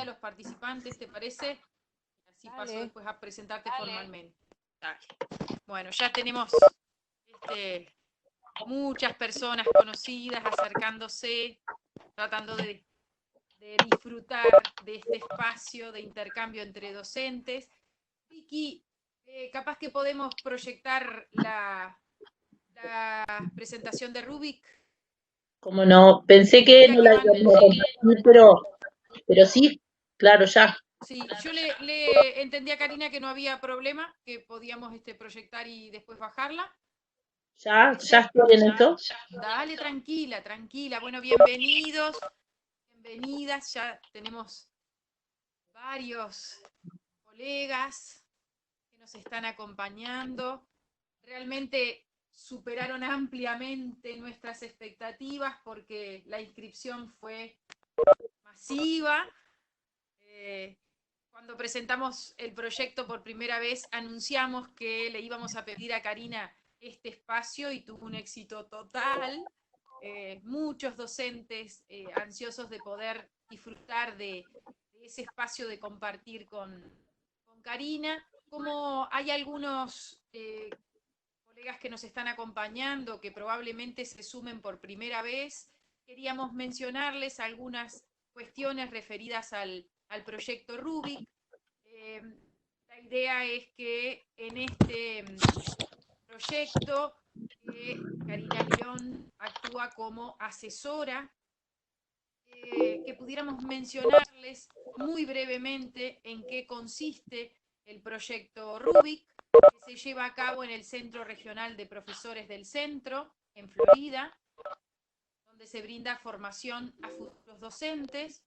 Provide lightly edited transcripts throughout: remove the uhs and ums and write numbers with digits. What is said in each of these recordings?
los participantes, ¿te parece? Así Dale. paso después a presentarte formalmente. Dale. Bueno, ya tenemos muchas personas conocidas acercándose, tratando de disfrutar de este espacio de intercambio entre docentes. Vicky, capaz que podemos proyectar la presentación de Rubik. Como no, pensé que no la íbamos a compartir, pero sí, claro, ya. Sí, yo le entendí a Karina que no había problema, que podíamos proyectar y después bajarla. Ya estoy en esto. Dale, tranquila, tranquila. Bueno, bienvenidos, bienvenidas. Ya tenemos varios colegas que nos están acompañando. Realmente superaron ampliamente nuestras expectativas porque la inscripción fue masiva. Cuando presentamos el proyecto por primera vez, anunciamos que le íbamos a pedir a Karina este espacio y tuvo un éxito total. Muchos docentes ansiosos de poder disfrutar de ese espacio de compartir con Karina. Como hay algunos colegas que nos están acompañando, que probablemente se sumen por primera vez, queríamos mencionarles algunas cuestiones referidas al proyecto Rubik. La idea es que en este proyecto Karina León actúa como asesora, que pudiéramos mencionarles muy brevemente en qué consiste el proyecto Rubik, que se lleva a cabo en el Centro Regional de Profesores del Centro, en Florida, donde se brinda formación a futuros docentes.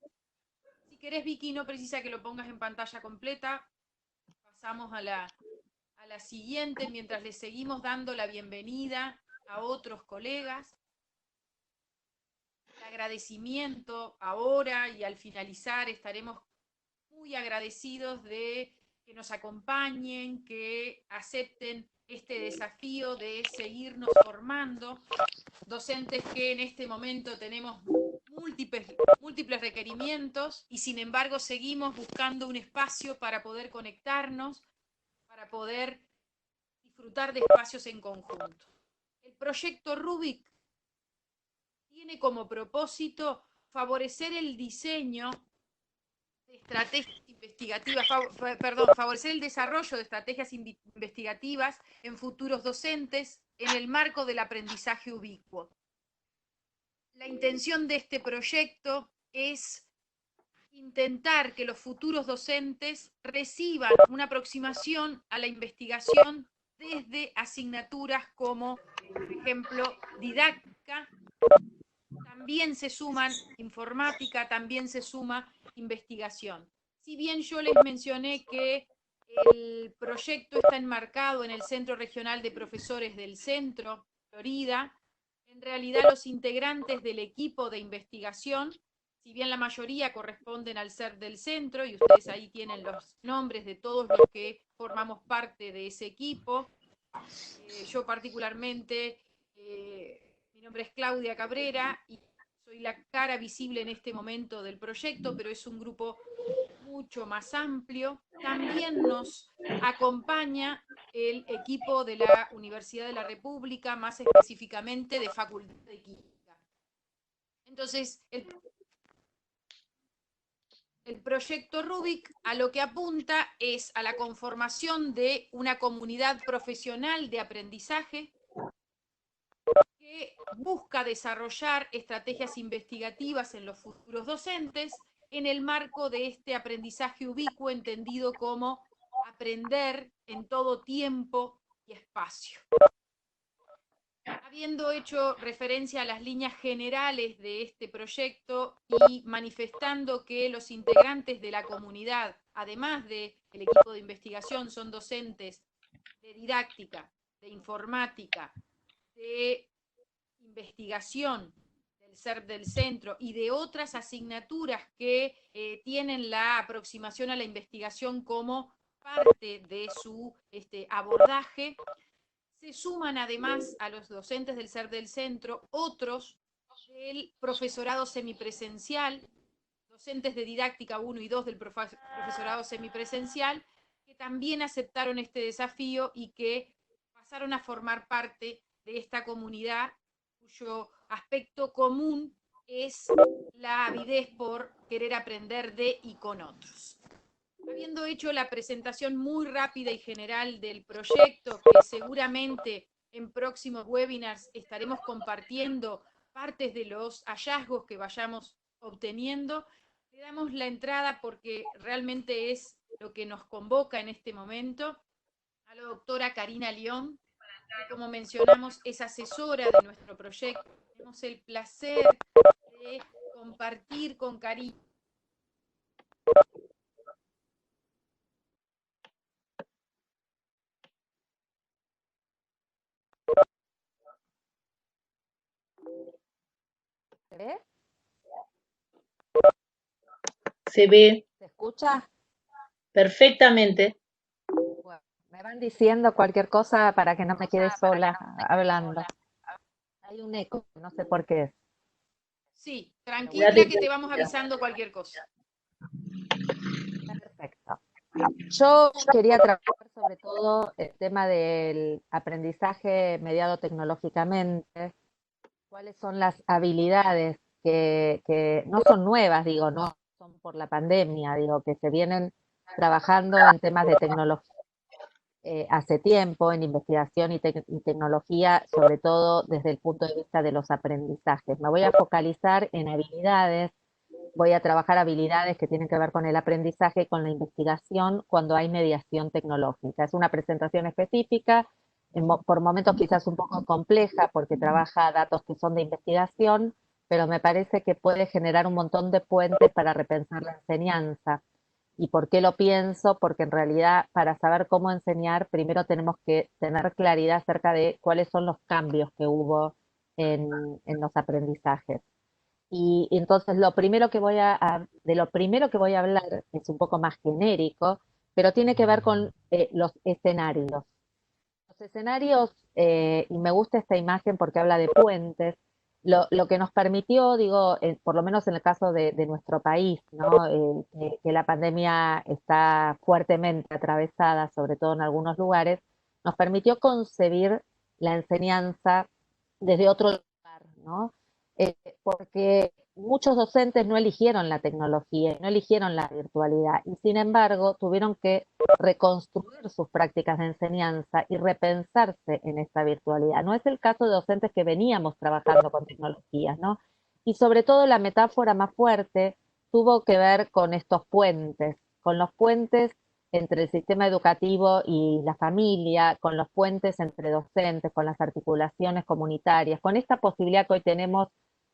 Si querés, Vicky, no precisa que lo pongas en pantalla completa. Pasamos a la siguiente, mientras le seguimos dando la bienvenida a otros colegas. El agradecimiento ahora y al finalizar estaremos muy agradecidos de que nos acompañen, que acepten este desafío de seguirnos formando. Docentes que en este momento tenemos múltiples requerimientos y sin embargo seguimos buscando un espacio para poder conectarnos, para poder disfrutar de espacios en conjunto. El proyecto Rubik tiene como propósito favorecer el diseño de estrategias investigativas, favorecer el desarrollo de estrategias investigativas en futuros docentes en el marco del aprendizaje ubicuo. La intención de este proyecto es intentar que los futuros docentes reciban una aproximación a la investigación desde asignaturas como, por ejemplo, didáctica. También se suman informática, también se suma investigación. Si bien yo les mencioné que el proyecto está enmarcado en el Centro Regional de Profesores del Centro, Florida, en realidad los integrantes del equipo de investigación, si bien la mayoría corresponden al CERP del centro, y ustedes ahí tienen los nombres de todos los que formamos parte de ese equipo, yo particularmente, mi nombre es Claudia Cabrera y soy la cara visible en este momento del proyecto, pero es un grupo mucho más amplio. También nos acompaña el equipo de la Universidad de la República, más específicamente de Facultad de Química. Entonces, el proyecto Rubik a lo que apunta es a la conformación de una comunidad profesional de aprendizaje que busca desarrollar estrategias investigativas en los futuros docentes en el marco de este aprendizaje ubicuo entendido como aprender en todo tiempo y espacio. Habiendo hecho referencia a las líneas generales de este proyecto y manifestando que los integrantes de la comunidad, además del equipo de investigación, son docentes de didáctica, de informática, de investigación, del CERP del centro y de otras asignaturas que tienen la aproximación a la investigación como parte de su abordaje, se suman además a los docentes del CERP del centro otros del profesorado semipresencial, docentes de didáctica 1 y 2 del profesorado semipresencial, que también aceptaron este desafío y que pasaron a formar parte de esta comunidad cuyo aspecto común es la avidez por querer aprender de y con otros. Habiendo hecho la presentación muy rápida y general del proyecto, que seguramente en próximos webinars estaremos compartiendo partes de los hallazgos que vayamos obteniendo, le damos la entrada porque realmente es lo que nos convoca en este momento a la doctora Karina León, que como mencionamos es asesora de nuestro proyecto. Tenemos el placer de compartir con Karina. ¿Se ve? Se ve ¿Se escucha? perfectamente. Bueno, me van diciendo cualquier cosa para que no me quede sola hablando. Hay un eco, no sé por qué es. Sí, tranquila que te vamos avisando cualquier cosa. Perfecto. Yo quería trabajar sobre todo el tema del aprendizaje mediado tecnológicamente. ¿Cuáles son las habilidades que no son nuevas, digo, no son por la pandemia, digo, que se vienen trabajando en temas de tecnología hace tiempo, en investigación y tecnología, sobre todo desde el punto de vista de los aprendizajes? Me voy a focalizar en habilidades, voy a trabajar habilidades que tienen que ver con el aprendizaje y con la investigación cuando hay mediación tecnológica. Es una presentación específica, por momentos quizás un poco compleja porque trabaja datos que son de investigación, pero me parece que puede generar un montón de puentes para repensar la enseñanza. ¿Y por qué lo pienso? Porque en realidad para saber cómo enseñar, primero tenemos que tener claridad acerca de cuáles son los cambios que hubo en los aprendizajes. Y entonces de lo primero que voy a hablar es un poco más genérico, pero tiene que ver con los escenarios. Los escenarios, y me gusta esta imagen porque habla de puentes, lo que nos permitió, digo, por lo menos en el caso de nuestro país, ¿no? Que la pandemia está fuertemente atravesada, sobre todo en algunos lugares, nos permitió concebir la enseñanza desde otro lugar, ¿no? Porque muchos docentes no eligieron la tecnología, no eligieron la virtualidad y sin embargo tuvieron que reconstruir sus prácticas de enseñanza y repensarse en esta virtualidad. No es el caso de docentes que veníamos trabajando con tecnologías, ¿no? Y sobre todo la metáfora más fuerte tuvo que ver con estos puentes, con los puentes entre el sistema educativo y la familia, con los puentes entre docentes, con las articulaciones comunitarias, con esta posibilidad que hoy tenemos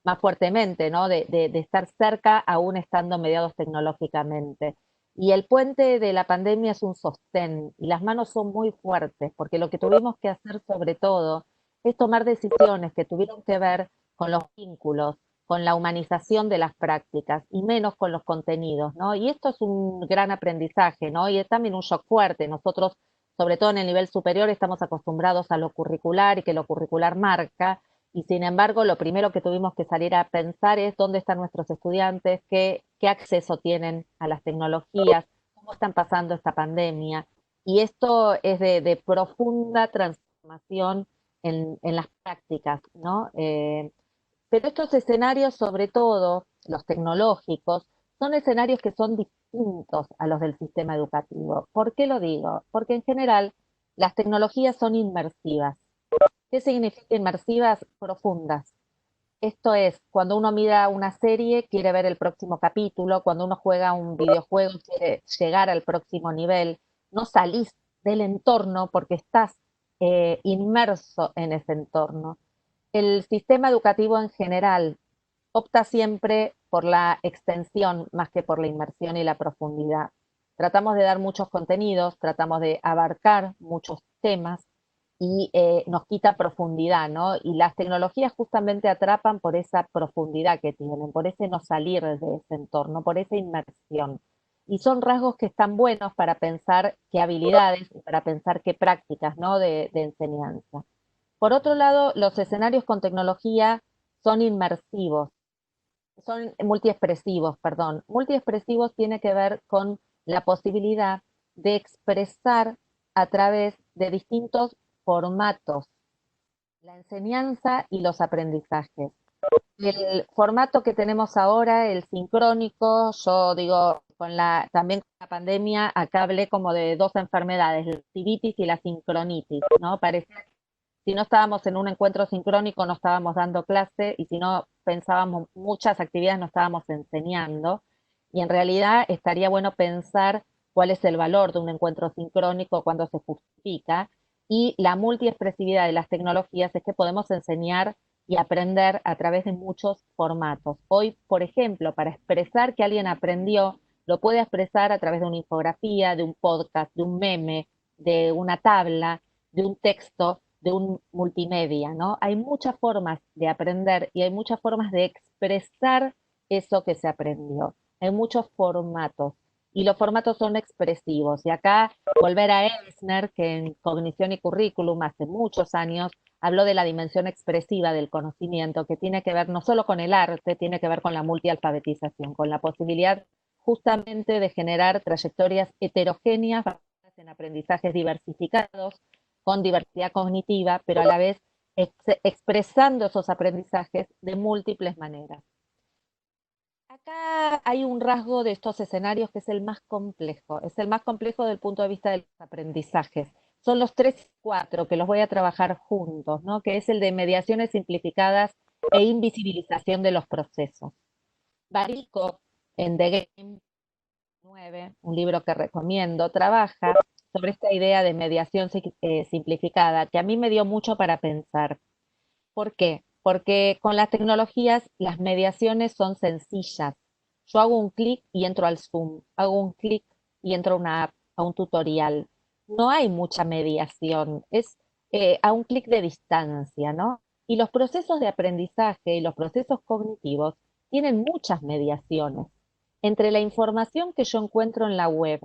más fuertemente, ¿no? De estar cerca aún estando mediados tecnológicamente. Y el puente de la pandemia es un sostén y las manos son muy fuertes, porque lo que tuvimos que hacer sobre todo es tomar decisiones que tuvieron que ver con los vínculos, con la humanización de las prácticas y menos con los contenidos, ¿no? Y esto es un gran aprendizaje, ¿no? Y es también un shock fuerte. Nosotros, sobre todo en el nivel superior, estamos acostumbrados a lo curricular y que lo curricular marca, y sin embargo, lo primero que tuvimos que salir a pensar es dónde están nuestros estudiantes, qué acceso tienen a las tecnologías, cómo están pasando esta pandemia. Y esto es de profunda transformación en las prácticas, ¿no? Pero estos escenarios, sobre todo los tecnológicos, son escenarios que son distintos a los del sistema educativo. ¿Por qué lo digo? Porque en general las tecnologías son inmersivas. ¿Qué significa inmersivas? Profundas. Esto es, cuando uno mira una serie, quiere ver el próximo capítulo, cuando uno juega un videojuego, quiere llegar al próximo nivel, no salís del entorno porque estás inmerso en ese entorno. El sistema educativo en general opta siempre por la extensión más que por la inmersión y la profundidad. Tratamos de dar muchos contenidos, tratamos de abarcar muchos temas y nos quita profundidad, ¿no? Y las tecnologías justamente atrapan por esa profundidad que tienen, por ese no salir de ese entorno, por esa inmersión. Y son rasgos que están buenos para pensar qué habilidades y para pensar qué prácticas, ¿no? De enseñanza. Por otro lado, los escenarios con tecnología son inmersivos. son multiexpresivos, perdón. Multiexpresivos tiene que ver con la posibilidad de expresar a través de distintos formatos la enseñanza y los aprendizajes. El formato que tenemos ahora, el sincrónico, yo digo, también con la pandemia, acá hablé como de dos enfermedades, la civitis y la sincronitis, ¿no? Parecía que si no estábamos en un encuentro sincrónico no estábamos dando clase y si no pensábamos muchas actividades no estábamos enseñando. Y en realidad estaría bueno pensar cuál es el valor de un encuentro sincrónico, cuándo se justifica. Y la multiexpresividad de las tecnologías es que podemos enseñar y aprender a través de muchos formatos. Hoy, por ejemplo, para expresar que alguien aprendió, lo puede expresar a través de una infografía, de un podcast, de un meme, de una tabla, de un texto, de un multimedia, ¿no? Hay muchas formas de aprender y hay muchas formas de expresar eso que se aprendió. Hay muchos formatos y los formatos son expresivos. Y acá volver a Elsner, que en Cognición y Currículum hace muchos años habló de la dimensión expresiva del conocimiento, que tiene que ver no solo con el arte, tiene que ver con la multialfabetización, con la posibilidad justamente de generar trayectorias heterogéneas en aprendizajes diversificados, con diversidad cognitiva, pero a la vez expresando esos aprendizajes de múltiples maneras. Acá hay un rasgo de estos escenarios que es el más complejo del punto de vista de los aprendizajes. Son los 3 y 4 que los voy a trabajar juntos, ¿no? Que es el de mediaciones simplificadas e invisibilización de los procesos. Barico, en The Game 9, un libro que recomiendo, trabaja sobre esta idea de mediación simplificada, que a mí me dio mucho para pensar. ¿Por qué? Porque con las tecnologías las mediaciones son sencillas. Yo hago un clic y entro al Zoom, hago un clic y entro a una app, a un tutorial. No hay mucha mediación, es a un clic de distancia, ¿no? Y los procesos de aprendizaje y los procesos cognitivos tienen muchas mediaciones. Entre la información que yo encuentro en la web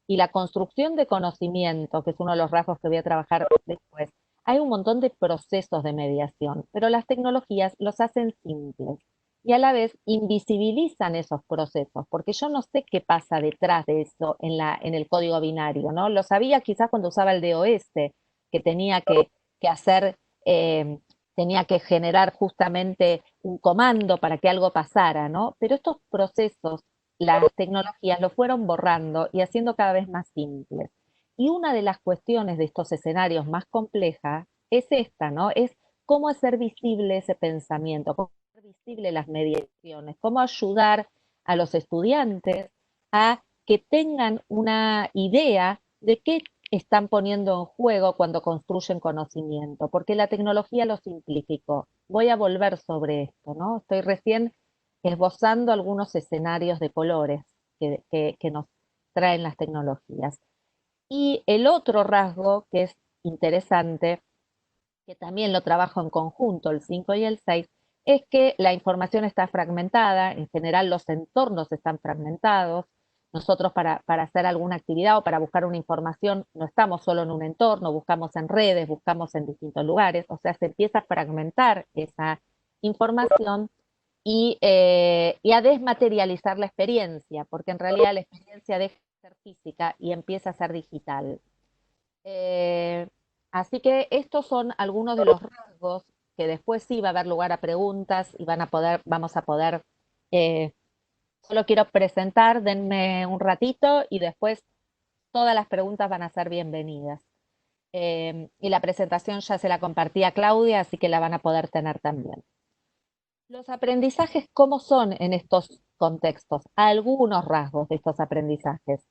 y la construcción de conocimiento, que es uno de los rasgos que voy a trabajar después, hay un montón de procesos de mediación, pero las tecnologías los hacen simples y a la vez invisibilizan esos procesos, porque yo no sé qué pasa detrás de eso en el código binario, ¿no? Lo sabía quizás cuando usaba el DOS, que tenía que hacer, tenía que generar justamente un comando para que algo pasara, ¿no? Pero estos procesos, las tecnologías lo fueron borrando y haciendo cada vez más simples. Y una de las cuestiones de estos escenarios más complejas es esta, ¿no? Es cómo hacer visible ese pensamiento, cómo hacer visible las mediaciones, cómo ayudar a los estudiantes a que tengan una idea de qué están poniendo en juego cuando construyen conocimiento, porque la tecnología lo simplificó. Voy a volver sobre esto, ¿no? Estoy recién esbozando algunos escenarios de colores que nos traen las tecnologías. Y el otro rasgo que es interesante, que también lo trabajo en conjunto, el 5 y el 6, es que la información está fragmentada, en general los entornos están fragmentados. Nosotros para hacer alguna actividad o para buscar una información no estamos solo en un entorno, buscamos en redes, buscamos en distintos lugares, o sea, se empieza a fragmentar esa información y a desmaterializar la experiencia, porque en realidad la experiencia deja de ser física y empieza a ser digital. Eh, Así que estos son algunos de los rasgos que después sí va a haber lugar a preguntas y vamos a poder, eh, solo quiero presentar, denme un ratito y después todas las preguntas van a ser bienvenidas. Y la presentación ya se la compartí a Claudia, así que la van a poder tener también. Los aprendizajes, ¿cómo son en estos contextos? Algunos rasgos de estos aprendizajes.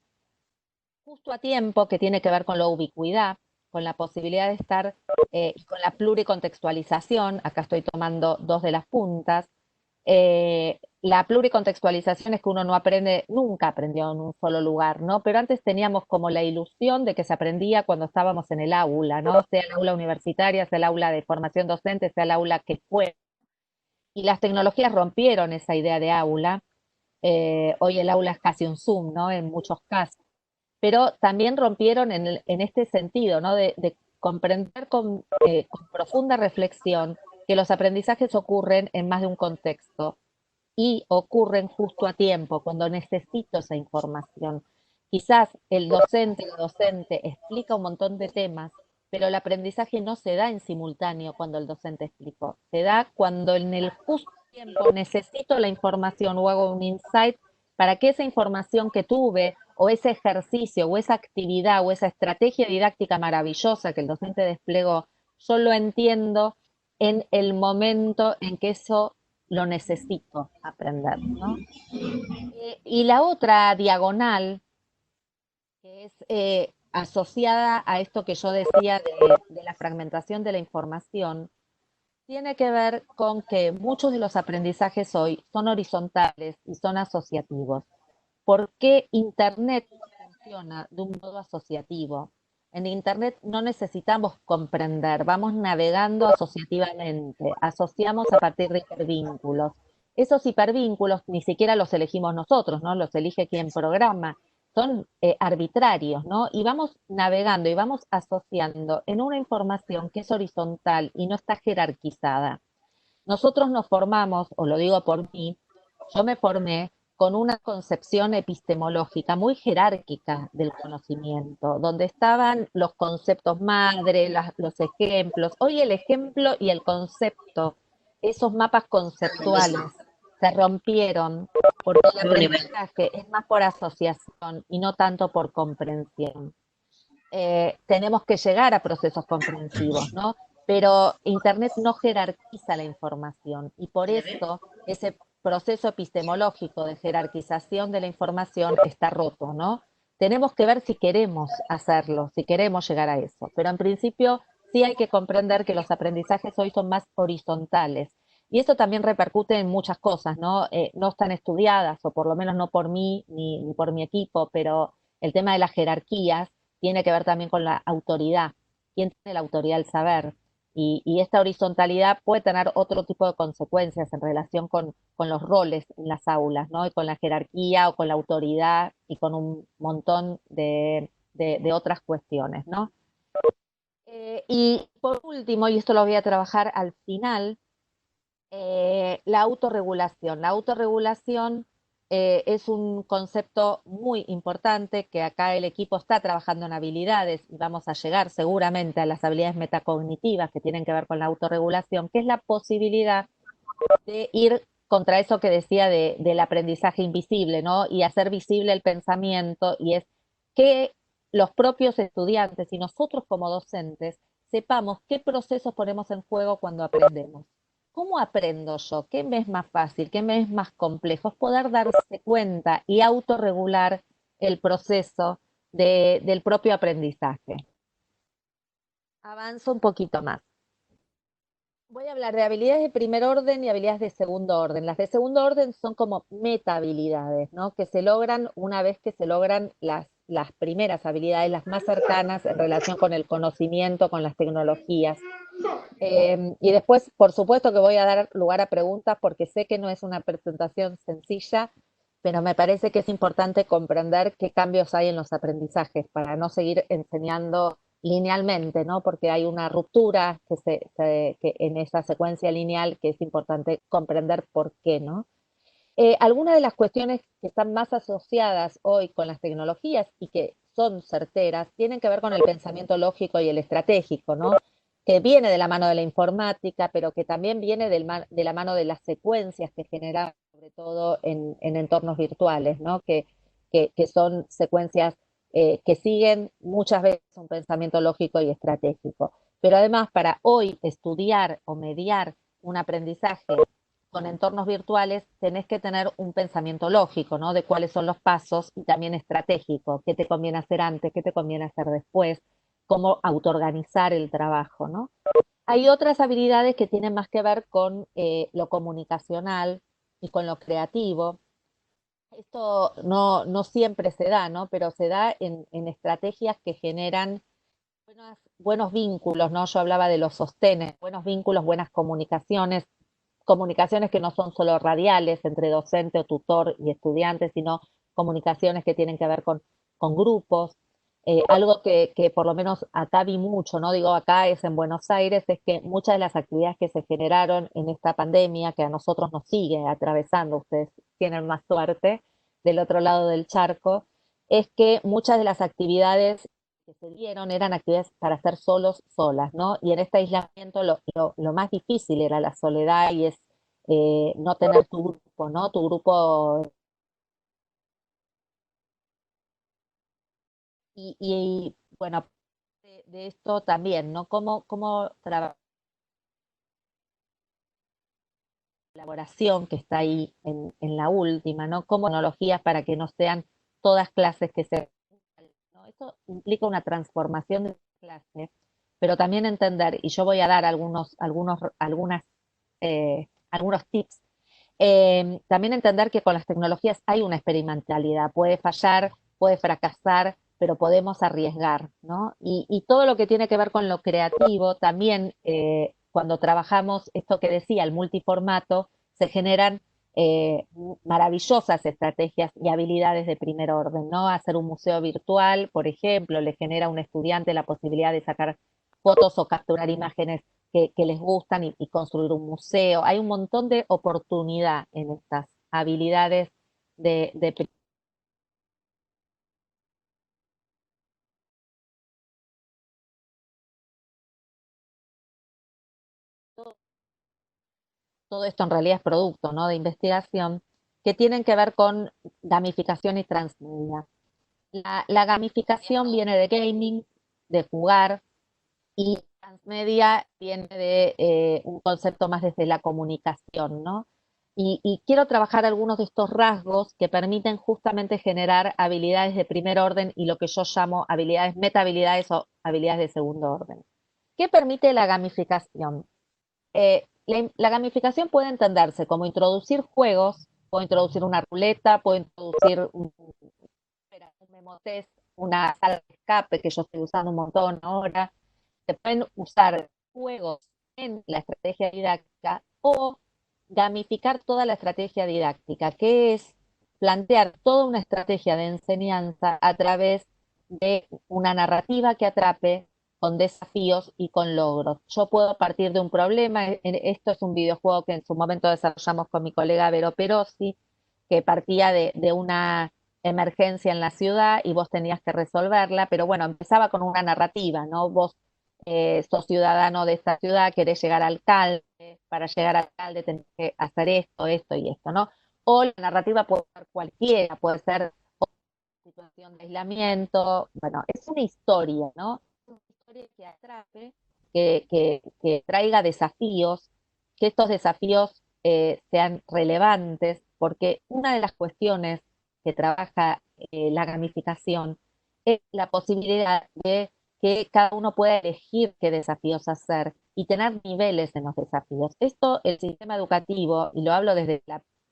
Justo a tiempo, que tiene que ver con la ubicuidad, con la posibilidad de estar y con la pluricontextualización. Acá estoy tomando dos de las puntas. La pluricontextualización es que uno no aprende, nunca aprendió en un solo lugar, ¿no? Pero antes teníamos como la ilusión de que se aprendía cuando estábamos en el aula, ¿no? Sea el aula universitaria, sea el aula de formación docente, sea el aula que fue. Y las tecnologías rompieron esa idea de aula. Hoy el aula es casi un Zoom, ¿no? En muchos casos. Pero también rompieron en este sentido, ¿no? De comprender con profunda reflexión que los aprendizajes ocurren en más de un contexto y ocurren justo a tiempo, cuando necesito esa información. Quizás el docente o docente explica un montón de temas, pero el aprendizaje no se da en simultáneo cuando el docente explicó. Se da cuando en el justo tiempo necesito la información o hago un insight para que esa información que tuve o ese ejercicio o esa actividad o esa estrategia didáctica maravillosa que el docente desplegó, yo lo entiendo en el momento en que eso lo necesito aprender, ¿no? Y la otra diagonal, que es asociada a esto que yo decía de la fragmentación de la información, tiene que ver con que muchos de los aprendizajes hoy son horizontales y son asociativos. ¿Por qué Internet funciona de un modo asociativo? En Internet no necesitamos comprender, vamos navegando asociativamente, asociamos a partir de hipervínculos. Esos hipervínculos ni siquiera los elegimos nosotros, ¿no? Los elige quien programa, son arbitrarios, ¿no? Y vamos navegando y vamos asociando en una información que es horizontal y no está jerarquizada. Nosotros nos formamos, o lo digo por mí, yo me formé con una concepción epistemológica muy jerárquica del conocimiento, donde estaban los conceptos madre, los ejemplos. Hoy el ejemplo y el concepto, esos mapas conceptuales, se rompieron porque el aprendizaje es más por asociación y no tanto por comprensión. Tenemos que llegar a procesos comprensivos, ¿no? Pero Internet no jerarquiza la información y por eso ese proceso epistemológico de jerarquización de la información está roto, ¿no? Tenemos que ver si queremos hacerlo, si queremos llegar a eso, pero en principio sí hay que comprender que los aprendizajes hoy son más horizontales y esto también repercute en muchas cosas, ¿no? No están estudiadas, o por lo menos no por mí ni por mi equipo, pero el tema de las jerarquías tiene que ver también con la autoridad. ¿Quién tiene la autoridad del saber? Y esta horizontalidad puede tener otro tipo de consecuencias en relación con los roles en las aulas, ¿no? Y con la jerarquía o con la autoridad y con un montón de otras cuestiones, ¿no? Y por último, y esto lo voy a trabajar al final, la autorregulación. La autorregulación es un concepto muy importante que acá el equipo está trabajando en habilidades y vamos a llegar seguramente a las habilidades metacognitivas que tienen que ver con la autorregulación, que es la posibilidad de ir contra eso que decía del aprendizaje invisible, ¿no? Y hacer visible el pensamiento y es que los propios estudiantes y nosotros como docentes sepamos qué procesos ponemos en juego cuando aprendemos. ¿Cómo aprendo yo? ¿Qué me es más fácil? ¿Qué me es más complejo? Es poder darse cuenta y autorregular el proceso del propio aprendizaje. Avanzo un poquito más. Voy a hablar de habilidades de primer orden y habilidades de segundo orden. Las de segundo orden son como meta habilidades, ¿no? Que se logran una vez que se logran las primeras habilidades, las más cercanas en relación con el conocimiento, con las tecnologías. Y después, por supuesto que voy a dar lugar a preguntas porque sé que no es una presentación sencilla, pero me parece que es importante comprender qué cambios hay en los aprendizajes para no seguir enseñando linealmente, ¿no? Porque hay una ruptura que en esa secuencia lineal que es importante comprender por qué, ¿no? Algunas de las cuestiones que están más asociadas hoy con las tecnologías y que son certeras tienen que ver con el pensamiento lógico y el estratégico, ¿no? Que viene de la mano de la informática, pero que también viene de la mano de las secuencias que generamos, sobre todo en entornos virtuales, ¿no? Que son secuencias que siguen muchas veces un pensamiento lógico y estratégico. Pero además, para hoy estudiar o mediar un aprendizaje con entornos virtuales, tenés que tener un pensamiento lógico, ¿no? De cuáles son los pasos y también estratégico, qué te conviene hacer antes, qué te conviene hacer después, cómo autoorganizar el trabajo, ¿no? Hay otras habilidades que tienen más que ver con lo comunicacional y con lo creativo. Esto no siempre se da, ¿no? Pero se da en estrategias que generan buenos vínculos, ¿no? Yo hablaba de los sostenes, buenos vínculos, buenas comunicaciones que no son solo radiales entre docente o tutor y estudiante, sino comunicaciones que tienen que ver con grupos. algo que por lo menos acá vi mucho, no digo acá, es en Buenos Aires, es que muchas de las actividades que se generaron en esta pandemia, que a nosotros nos sigue atravesando, ustedes tienen más suerte del otro lado del charco, es que muchas de las actividades que se dieron eran actividades para hacer solos, solas, ¿no? Y en este aislamiento lo más difícil era la soledad y es no tener tu grupo, ¿no? Tu grupo. Bueno, de esto también, ¿no? ¿Cómo trabajar la colaboración que está ahí en la última, ¿no? Como tecnologías para que no sean todas clases que se... ¿no? Esto implica una transformación de clases, pero también entender, y yo voy a dar algunos tips, también entender que con las tecnologías hay una experimentalidad, puede fallar, puede fracasar, pero podemos arriesgar, ¿no? Y todo lo que tiene que ver con lo creativo, también cuando trabajamos esto que decía, el multiformato, se generan eh, maravillosas estrategias y habilidades de primer orden, ¿no? Hacer un museo virtual, por ejemplo, le genera a un estudiante la posibilidad de sacar fotos o capturar imágenes que les gustan y construir un museo. Hay un montón de oportunidad en estas habilidades de todo esto en realidad es producto, ¿no? De investigación que tienen que ver con gamificación y transmedia. La gamificación viene de gaming, de jugar, y transmedia viene de un concepto más desde la comunicación, ¿no? Y quiero trabajar algunos de estos rasgos que permiten justamente generar habilidades de primer orden y lo que yo llamo habilidades, meta habilidades o habilidades de segundo orden. ¿Qué permite la gamificación? La gamificación puede entenderse como introducir juegos, puedo introducir una ruleta, puedo introducir un memotest, una sala de escape que yo estoy usando un montón ahora. Se pueden usar juegos en la estrategia didáctica o gamificar toda la estrategia didáctica, que es plantear toda una estrategia de enseñanza a través de una narrativa que atrape con desafíos y con logros. Yo puedo partir de un problema, esto es un videojuego que en su momento desarrollamos con mi colega Vero Perosi, que partía de una emergencia en la ciudad y vos tenías que resolverla, pero bueno, empezaba con una narrativa, ¿no? Vos sos ciudadano de esta ciudad, querés llegar a alcalde, para llegar a alcalde tenés que hacer esto, esto y esto, ¿no? O la narrativa puede ser cualquiera, puede ser situación de aislamiento, bueno, es una historia, ¿no? Una historia que atrape, que traiga desafíos, que estos desafíos sean relevantes, porque una de las cuestiones que trabaja la gamificación es la posibilidad de que cada uno pueda elegir qué desafíos hacer y tener niveles en los desafíos. Esto, el sistema educativo, y lo hablo desde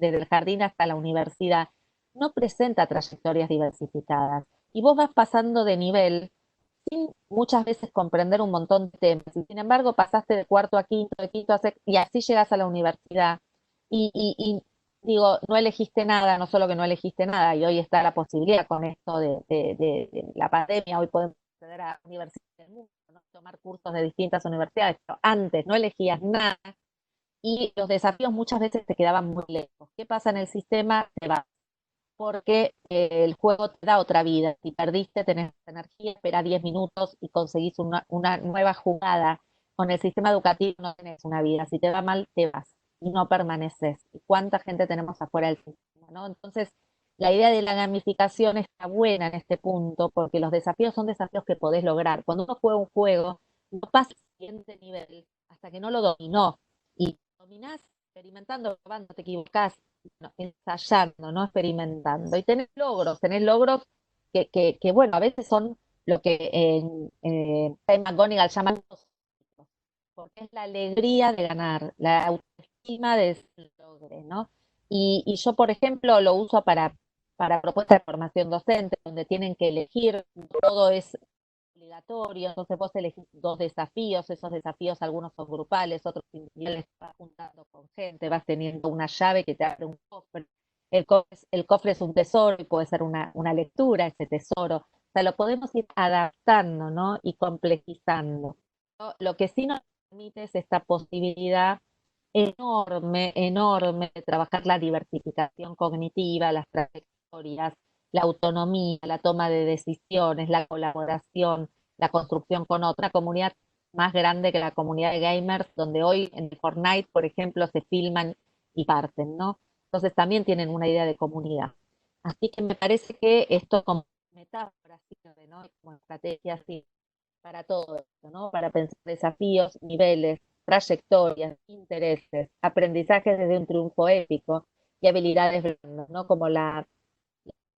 el jardín hasta la universidad, no presenta trayectorias diversificadas. Y vos vas pasando de nivel sin muchas veces comprender un montón de temas. Y sin embargo, pasaste de cuarto a quinto, de quinto a sexto, y así llegas a la universidad. Y digo, no elegiste nada, no solo que no elegiste nada, y hoy está la posibilidad con esto de la pandemia, hoy podemos acceder a universidades del mundo, ¿no? Tomar cursos de distintas universidades, pero antes no elegías nada y los desafíos muchas veces te quedaban muy lejos. ¿Qué pasa en el sistema? Te vas porque el juego te da otra vida. Si perdiste, tenés energía, espera 10 minutos y conseguís una nueva jugada. Con el sistema educativo no tenés una vida. Si te va mal, te vas y no permaneces. ¿Y cuánta gente tenemos afuera del sistema, ¿no? Entonces, la idea de la gamificación está buena en este punto porque los desafíos son desafíos que podés lograr. Cuando uno juega un juego, no pasa al siguiente nivel hasta que no lo dominó. Y dominás experimentando, probando, te equivocás, no, ensayando, no experimentando. Y tenés logros bueno, a veces son lo que Tim McGonigal llama los éxitos, porque es la alegría de ganar, la autoestima de ese logro, ¿no? Y yo, por ejemplo, lo uso para propuestas de formación docente, donde tienen que elegir, todo es obligatorio, entonces vos elegís dos desafíos, esos desafíos algunos son grupales, otros individuales, vas juntando con gente, vas teniendo una llave que te abre un cofre, el cofre es un tesoro y puede ser una lectura, ese tesoro, sea, lo podemos ir adaptando, ¿no? Y complejizando, ¿no? Lo que sí nos permite es esta posibilidad enorme, enorme de trabajar la diversificación cognitiva, las trayectorias, la autonomía, la toma de decisiones, la colaboración, la construcción con otra comunidad más grande que la comunidad de gamers, donde hoy en Fortnite, por ejemplo, se filman y parten, ¿no? Entonces también tienen una idea de comunidad. Así que me parece que esto como metáfora sirve, ¿no? Como estrategia sirve para todo esto, ¿no? Para pensar desafíos, niveles, trayectorias, intereses, aprendizajes desde un triunfo épico y habilidades blandas, ¿no? Como la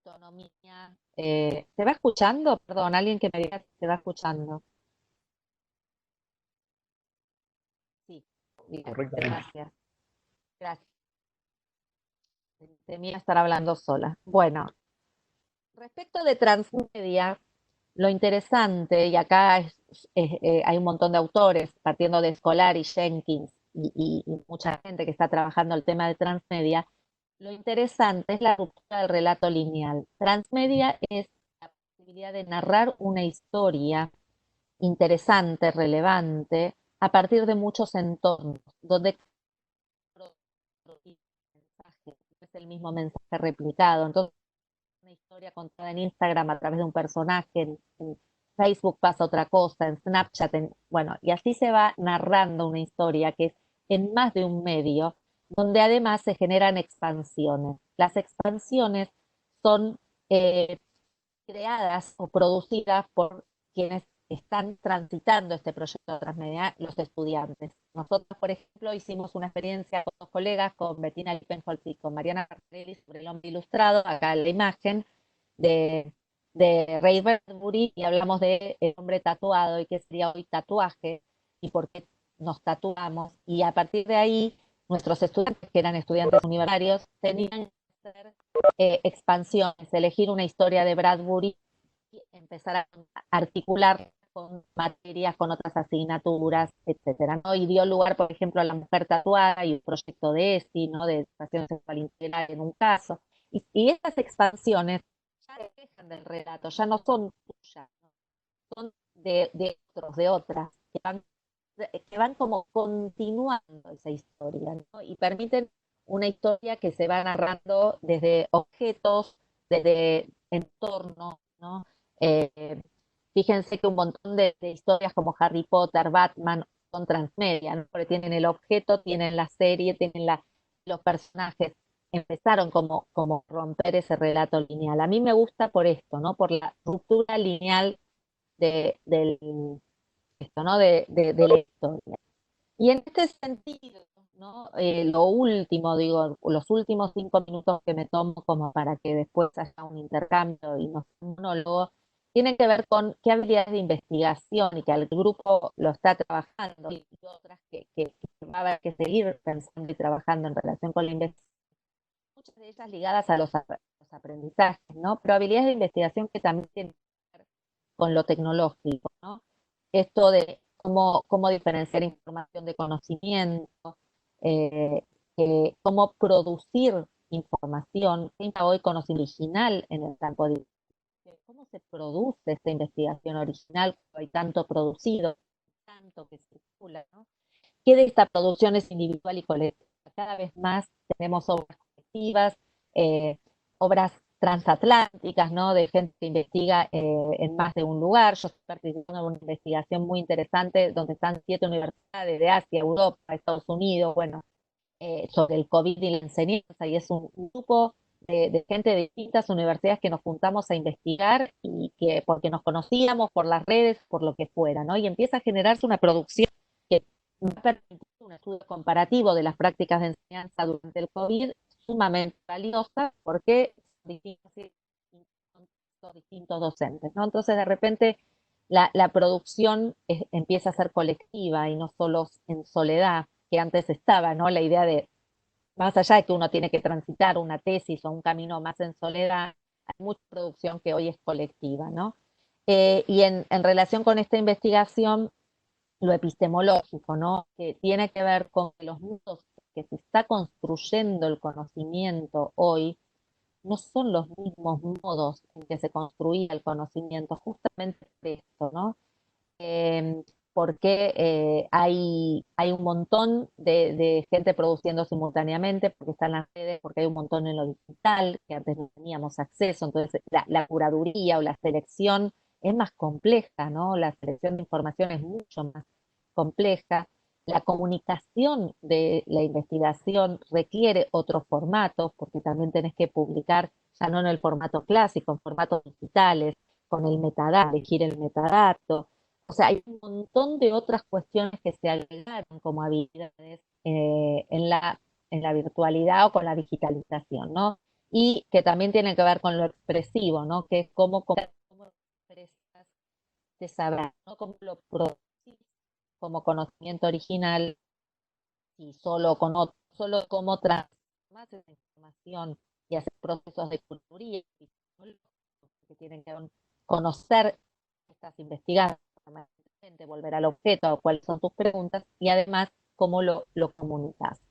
autonomía. ¿Se va escuchando? Perdón, alguien que me diga si se va escuchando. Sí, bien, Correctamente. gracias. Gracias. Temía estar hablando sola. Bueno, respecto de transmedia, lo interesante, y acá hay un montón de autores, partiendo de Scolari, Jenkins y mucha gente que está trabajando el tema de transmedia, lo interesante es la ruptura del relato lineal. Transmedia es la posibilidad de narrar una historia interesante, relevante, a partir de muchos entornos, donde es el mismo mensaje replicado. Entonces, una historia contada en Instagram a través de un personaje, en Facebook pasa otra cosa, en Snapchat, bueno, y así se va narrando una historia que es en más de un medio, donde además se generan expansiones. Las expansiones son eh, creadas o producidas por quienes están transitando este proyecto transmedia, los estudiantes. Nosotros, por ejemplo, hicimos una experiencia con dos colegas, con Bettina Lippenholz y con Mariana Cardelli, sobre el hombre ilustrado, acá la imagen de, de Ray Bradbury, y hablamos de el hombre tatuado y qué sería hoy tatuaje y por qué nos tatuamos. Y a partir de ahí, nuestros estudiantes, que eran estudiantes universitarios, tenían que hacer expansiones, elegir una historia de Bradbury y empezar a articular con materias, con otras asignaturas, etcétera, ¿no? Y dio lugar, por ejemplo, a la mujer tatuada y el proyecto de ESI, ¿no? De educación sexual integral en un caso. Y estas expansiones ya dejan del relato, ya no son tuyas, ¿no? Son de otros, de otras, que van como continuando esa historia, ¿no? Y permiten una historia que se va narrando desde objetos, desde entornos, ¿no? Eh, Fíjense que un montón de historias como Harry Potter, Batman, son transmedia, ¿no? Porque tienen el objeto, tienen la serie, tienen los personajes. Empezaron como romper ese relato lineal. A mí me gusta por esto, ¿no? Por la ruptura lineal del esto, ¿no? De la historia. Y en este sentido, ¿no? Lo último, digo, los últimos 5 minutos que me tomo como para que después haya un intercambio y no sea un monólogo, tienen que ver con qué habilidades de investigación y que el grupo lo está trabajando y otras que va a haber que seguir pensando y trabajando en relación con la investigación, muchas de ellas ligadas a los aprendizajes, ¿no? Pero habilidades de investigación que también tienen que ver con lo tecnológico, ¿no? Esto de cómo diferenciar información de conocimiento, eh, cómo producir información, qué hoy conocimiento original en el campo de cómo se produce esta investigación original, hay tanto producido, tanto que circula, ¿no? ¿Qué de esta producción es individual y colectiva? Cada vez más tenemos obras colectivas, eh, obras transatlánticas, ¿no? De gente que investiga en más de un lugar. Yo estoy participando en una investigación muy interesante donde están 7 universidades de Asia, Europa, Estados Unidos, bueno, sobre el COVID y la enseñanza, y es un grupo de gente de distintas universidades que nos juntamos a investigar y que porque nos conocíamos por las redes, por lo que fuera, ¿no? Y empieza a generarse una producción que va a permitir un estudio comparativo de las prácticas de enseñanza durante el COVID, sumamente valiosa, porque son distintos docentes, ¿no? Entonces, de repente, la producción empieza a ser colectiva y no solo en soledad, que antes estaba, ¿no? La idea de, más allá de que uno tiene que transitar una tesis o un camino más en soledad, hay mucha producción que hoy es colectiva, ¿no? Y en relación con esta investigación, lo epistemológico, ¿no? Que tiene que ver con los mundos que se está construyendo el conocimiento hoy, no son los mismos modos en que se construía el conocimiento, justamente por esto, ¿no? eh, Porque hay un montón de gente produciendo simultáneamente, porque están las redes, porque hay un montón en lo digital, que antes no teníamos acceso, entonces la curaduría o la selección es más compleja, ¿no? La selección de información es mucho más compleja. La comunicación de la investigación requiere otros formatos, porque también tenés que publicar ya no en el formato clásico, en formatos digitales, con el metadato, elegir el metadato. O sea, hay un montón de otras cuestiones que se agregaron como habilidades en la virtualidad o con la digitalización, ¿no? Y que también tienen que ver con lo expresivo, ¿no? Que es cómo expresas ese saber, ¿no? Cómo lo producís como conocimiento original y solo cómo transformás esa información y hacer procesos de culturía que tienen que ver con conocer que estás investigando, permanentemente, volver al objeto, a cuáles son tus preguntas y además cómo lo comunicas.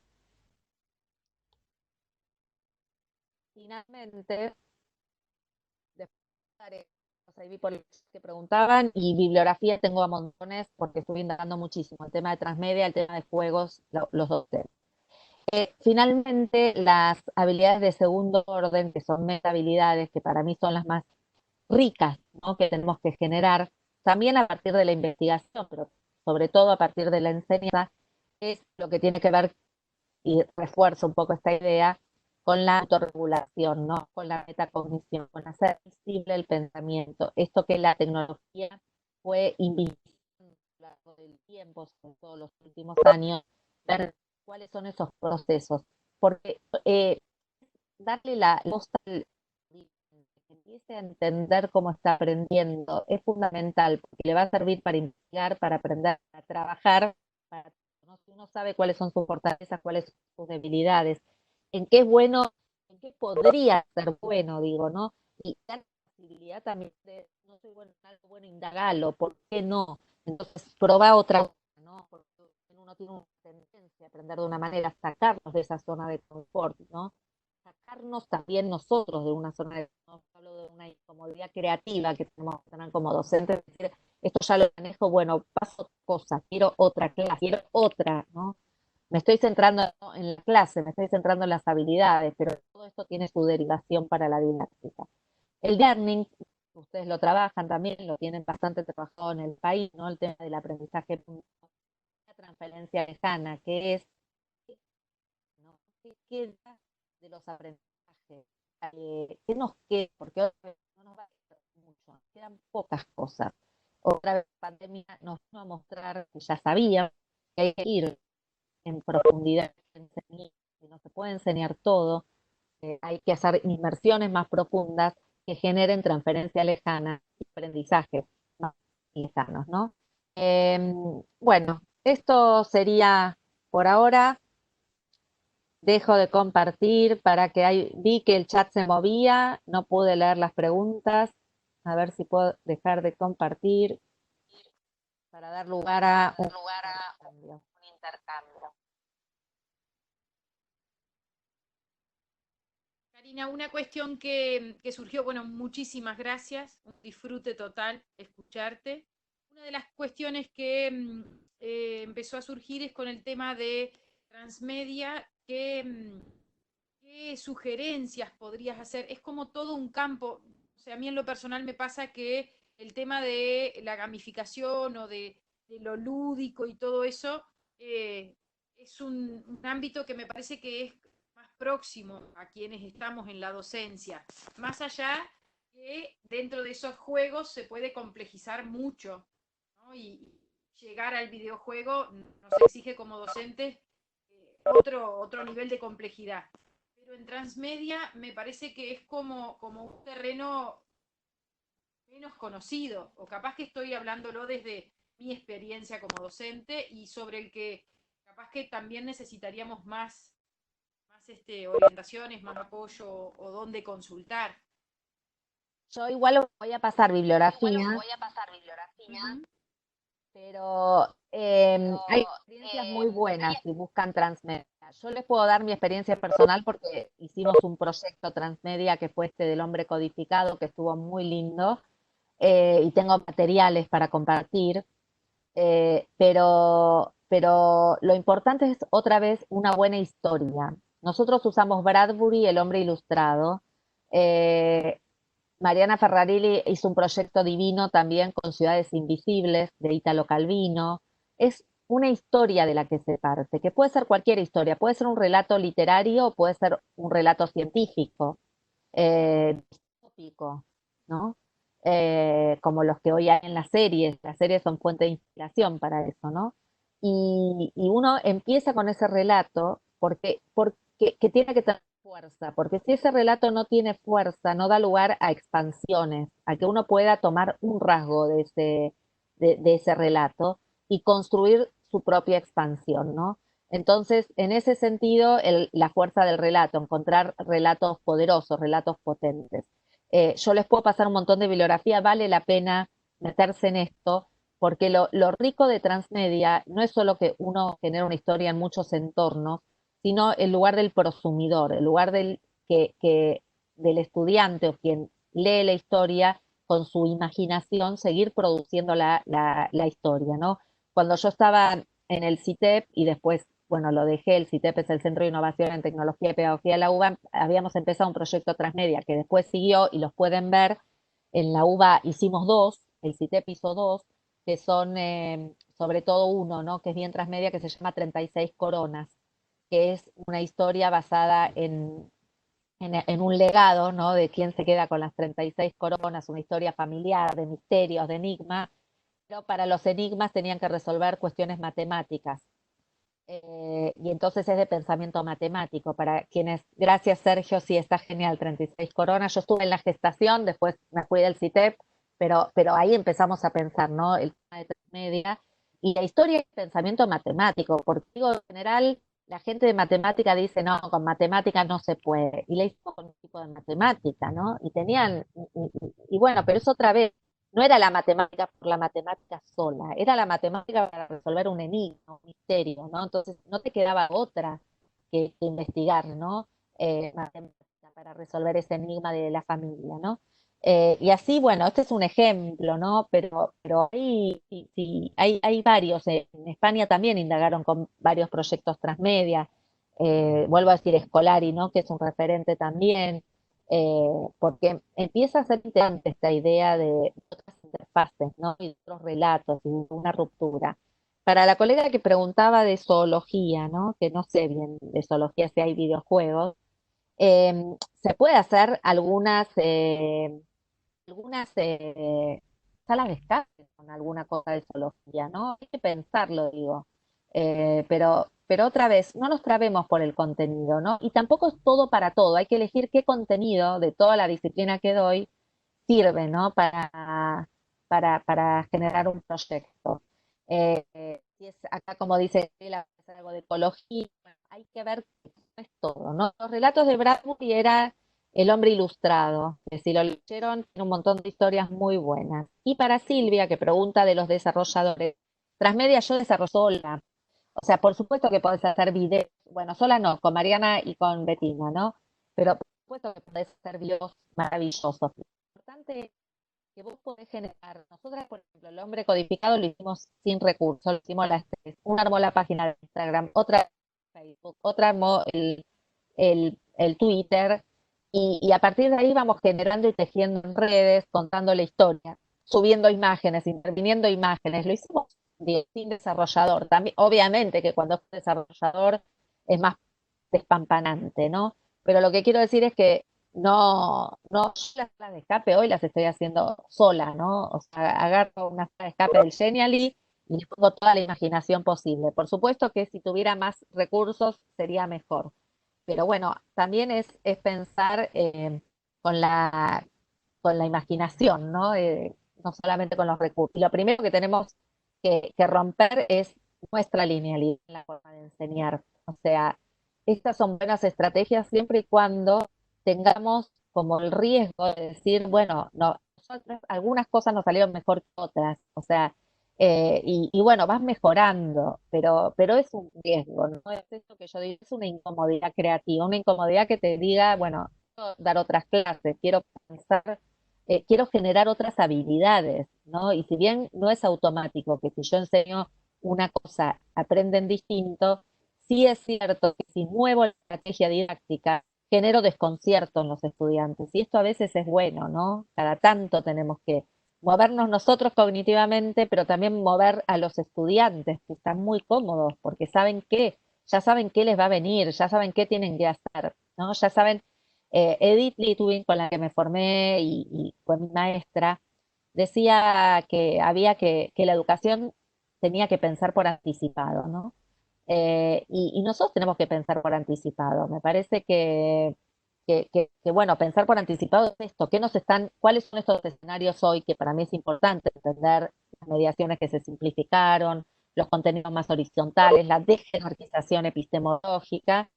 Finalmente, después ahí por que preguntaban y bibliografía tengo a montones porque estuve indagando muchísimo el tema de transmedia, el tema de juegos, los dos temas. Finalmente, las habilidades de segundo orden, que son meta habilidades, que para mí son las más ricas, ¿no? Que tenemos que generar, también a partir de la investigación, pero sobre todo a partir de la enseñanza, es lo que tiene que ver, y refuerzo un poco esta idea, con la autorregulación, ¿no? Con la metacognición, con hacer visible el pensamiento. Esto que la tecnología fue invisible a lo largo del tiempo, sobre todo los últimos años, ver cuáles son esos procesos. Porque darle la voz al que empiece a entender cómo está aprendiendo es fundamental, porque le va a servir para investigar, para aprender, para trabajar, para, ¿no? Si uno sabe cuáles son sus fortalezas, cuáles son sus debilidades, en qué es bueno, en qué podría ser bueno, digo, ¿no? Y la posibilidad también de, no soy bueno en algo, bueno, indagalo, ¿por qué no? Entonces, proba otra cosa, ¿no? Porque uno tiene una tendencia a aprender de una manera, sacarnos de esa zona de confort, ¿no? Sacarnos también nosotros de una zona de, no hablo de una incomodidad creativa que tenemos que tener como docentes, decir, esto ya lo manejo, bueno, paso otra cosa, quiero otra clase, quiero otra, ¿no? Me estoy centrando en la clase, me estoy centrando en las habilidades, pero todo esto tiene su derivación para la didáctica. El learning, ustedes lo trabajan también, lo tienen bastante trabajado en el país, ¿no? El tema del aprendizaje, la transferencia lejana, que es, ¿no? ¿Qué queda de los aprendizajes? ¿Qué nos queda? Porque no nos va a quedar mucho, nos quedan pocas cosas. Otra vez la pandemia nos vino a mostrar que ya sabíamos que hay que ir en profundidad, que no se puede enseñar todo, hay que hacer inmersiones más profundas que generen transferencia lejana y aprendizajes más lejanos, ¿no? Bueno, esto sería por ahora. Dejo de compartir para que vi que el chat se movía, no pude leer las preguntas. A ver si puedo dejar de compartir para dar lugar a un intercambio. Karina, una cuestión que surgió, bueno, muchísimas gracias, un disfrute total escucharte. Una de las cuestiones que empezó a surgir es con el tema de transmedia, ¿qué sugerencias podrías hacer? Es como todo un campo, o sea, a mí en lo personal me pasa que el tema de la gamificación o de lo lúdico y todo eso es un ámbito que me parece que es más próximo a quienes estamos en la docencia, más allá que dentro de esos juegos se puede complejizar mucho, ¿no? Y llegar al videojuego nos exige como docentes otro nivel de complejidad. Pero en transmedia me parece que es como un terreno menos conocido, o capaz que estoy hablándolo desde mi experiencia como docente y sobre el que capaz que también necesitaríamos más orientaciones, más apoyo o dónde consultar. Yo igual voy a pasar bibliografía, Ujú. pero hay experiencias muy buenas si buscan transmedia. Yo les puedo dar mi experiencia personal porque hicimos un proyecto transmedia que fue este del hombre codificado, que estuvo muy lindo, y tengo materiales para compartir, pero lo importante es otra vez una buena historia. Nosotros usamos Bradbury, El hombre ilustrado. eh, Mariana Ferrarilli hizo un proyecto divino también con Ciudades Invisibles de Italo Calvino. Es una historia de la que se parte, que puede ser cualquier historia, puede ser un relato literario, puede ser un relato científico, distópico, ¿no? Como los que hoy hay en las series son fuente de inspiración para eso, ¿no? Y uno empieza con ese relato porque que tiene que tener fuerza, porque si ese relato no tiene fuerza, no da lugar a expansiones, a que uno pueda tomar un rasgo de ese relato y construir su propia expansión, ¿no? Entonces, en ese sentido, la fuerza del relato, encontrar relatos poderosos, relatos potentes. Yo les puedo pasar un montón de bibliografía, vale la pena meterse en esto, porque lo rico de Transmedia no es solo que uno genera una historia en muchos entornos, sino el lugar del prosumidor, el lugar del estudiante o quien lee la historia con su imaginación, seguir produciendo la historia, ¿no? Cuando yo estaba en el CITEP y después, bueno, lo dejé, el CITEP es el Centro de Innovación en Tecnología y Pedagogía de la UBA, habíamos empezado un proyecto transmedia que después siguió y los pueden ver. En la UBA hicimos dos, el CITEP hizo dos, que son sobre todo uno, ¿no? Que es bien transmedia, que se llama 36 Coronas, que es una historia basada en un legado, ¿no? De quién se queda con las 36 coronas, una historia familiar, de misterios, de enigmas, pero para los enigmas tenían que resolver cuestiones matemáticas. Y entonces es de pensamiento matemático. Para quienes, gracias Sergio, sí, está genial, 36 coronas. Yo estuve en la gestación, después me fui del CITEP, pero ahí empezamos a pensar, ¿no? El tema de transmedia. Y la historia es pensamiento matemático, porque digo, en general, la gente de matemática dice, no, con matemática no se puede. Y la hicimos con un tipo de matemática, ¿no? Y tenían, y bueno, pero es otra vez, no era la matemática por la matemática sola, era la matemática para resolver un enigma, un misterio, ¿no? Entonces no te quedaba otra que investigar, ¿no? Matemática para resolver ese enigma de la familia, ¿no? Y así, bueno, este es un ejemplo, ¿no? Pero hay, sí, sí, hay varios. En España también indagaron con varios proyectos transmedia. Vuelvo a decir Escolari, ¿no? Que es un referente también, porque empieza a ser interesante esta idea de otras interfaces, ¿no? Y otros relatos y una ruptura. Para la colega que preguntaba de zoología, ¿no? Que no sé bien de zoología si hay videojuegos, eh, se puede hacer algunas salas de escape con alguna cosa de zoología, ¿no? Hay que pensarlo, digo. Pero otra vez, no nos trabemos por el contenido, ¿no? Y tampoco es todo para todo. Hay que elegir qué contenido de toda la disciplina que doy sirve, ¿no? Para generar un proyecto. Si es acá, como dice Estela, hacer algo de ecología, bueno, hay que ver que no es todo, ¿no? Los relatos de Bradbury era El hombre ilustrado, que si lo leyeron, tiene un montón de historias muy buenas. Y para Silvia, que pregunta de los desarrolladores, Transmedia yo desarrollo sola. O sea, por supuesto que podés hacer videos, bueno, sola no, con Mariana y con Betina, ¿no? Pero por supuesto que podés hacer videos maravillosos. Lo importante es que vos podés generar. Nosotras, por ejemplo, el hombre codificado lo hicimos sin recursos, lo hicimos las tres. Una armó la página de Instagram, otra Facebook, otra armó el Twitter, y a partir de ahí vamos generando y tejiendo en redes, contando la historia, subiendo imágenes, interviniendo imágenes. Lo hicimos sin desarrollador. También, obviamente que cuando es desarrollador es más despampanante, ¿no? Pero lo que quiero decir es que no, yo las salas de escape hoy las estoy haciendo sola, ¿no? O sea, agarro una sala de escape del Genially y le pongo toda la imaginación posible. Por supuesto que si tuviera más recursos sería mejor. Pero bueno, también es pensar con con la imaginación, ¿no? No solamente con los recursos. Y lo primero que tenemos que romper es nuestra linealidad en la forma de enseñar. O sea, estas son buenas estrategias siempre y cuando tengamos como el riesgo de decir, bueno, no, nosotros, algunas cosas nos salieron mejor que otras. O sea, y bueno, vas mejorando, pero es un riesgo, ¿no? Es esto que yo digo, es una incomodidad creativa, una incomodidad que te diga, bueno, quiero dar otras clases, quiero pensar, quiero generar otras habilidades, ¿no? Y si bien no es automático que si yo enseño una cosa, aprenden distinto, sí es cierto que si muevo la estrategia didáctica, genero desconcierto en los estudiantes, y esto a veces es bueno, ¿no? Cada tanto tenemos que movernos nosotros cognitivamente, pero también mover a los estudiantes, que están muy cómodos, porque saben qué, ya saben qué les va a venir, ya saben qué tienen que hacer, ¿no? Ya saben, Edith Litwin, con la que me formé y fue mi maestra, decía que había que la educación tenía que pensar por anticipado, ¿no? Y nosotros tenemos que pensar por anticipado. Me parece bueno, pensar por anticipado es esto, cuáles son estos escenarios hoy, que para mí es importante entender las mediaciones que se simplificaron, los contenidos más horizontales, la dejerarquización epistemológica,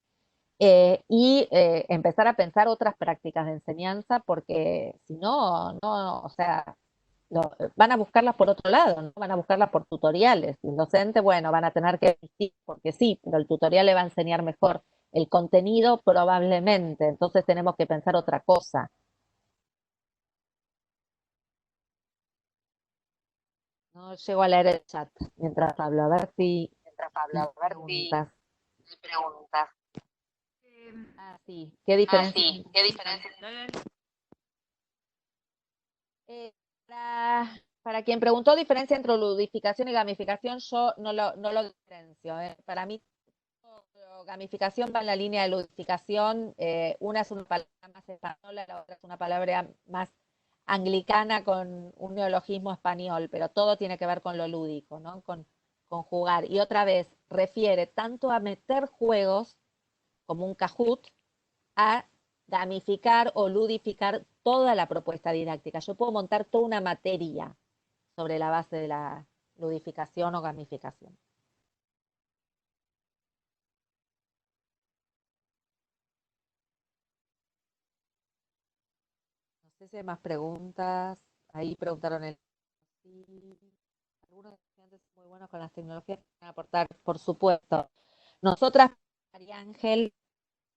empezar a pensar otras prácticas de enseñanza, porque si no, no, o sea, van a buscarlas por otro lado, ¿no? Van a buscarlas por tutoriales. Y el docente, bueno, van a tener que asistir porque sí, pero el tutorial le va a enseñar mejor. El contenido probablemente, entonces tenemos que pensar otra cosa. No llego a leer el chat mientras hablo, a ver si hay preguntas. Eh, Ah, sí, ¿qué diferencia? dale, dale. Eh, para quien preguntó diferencia entre ludificación y gamificación, yo no lo diferencio. Para mí, gamificación va en la línea de ludificación. Una es una palabra más española, la otra es una palabra más anglicana con un neologismo español, pero todo tiene que ver con lo lúdico, ¿no? Con jugar. Y otra vez, refiere tanto a meter juegos como un Kahoot, a gamificar o ludificar toda la propuesta didáctica. Yo puedo montar toda una materia sobre la base de la ludificación o gamificación. No sé si hay más preguntas. Ahí preguntaron sí, algunos estudiantes muy buenos con las tecnologías que van a aportar, por supuesto. Nosotras, María Ángel,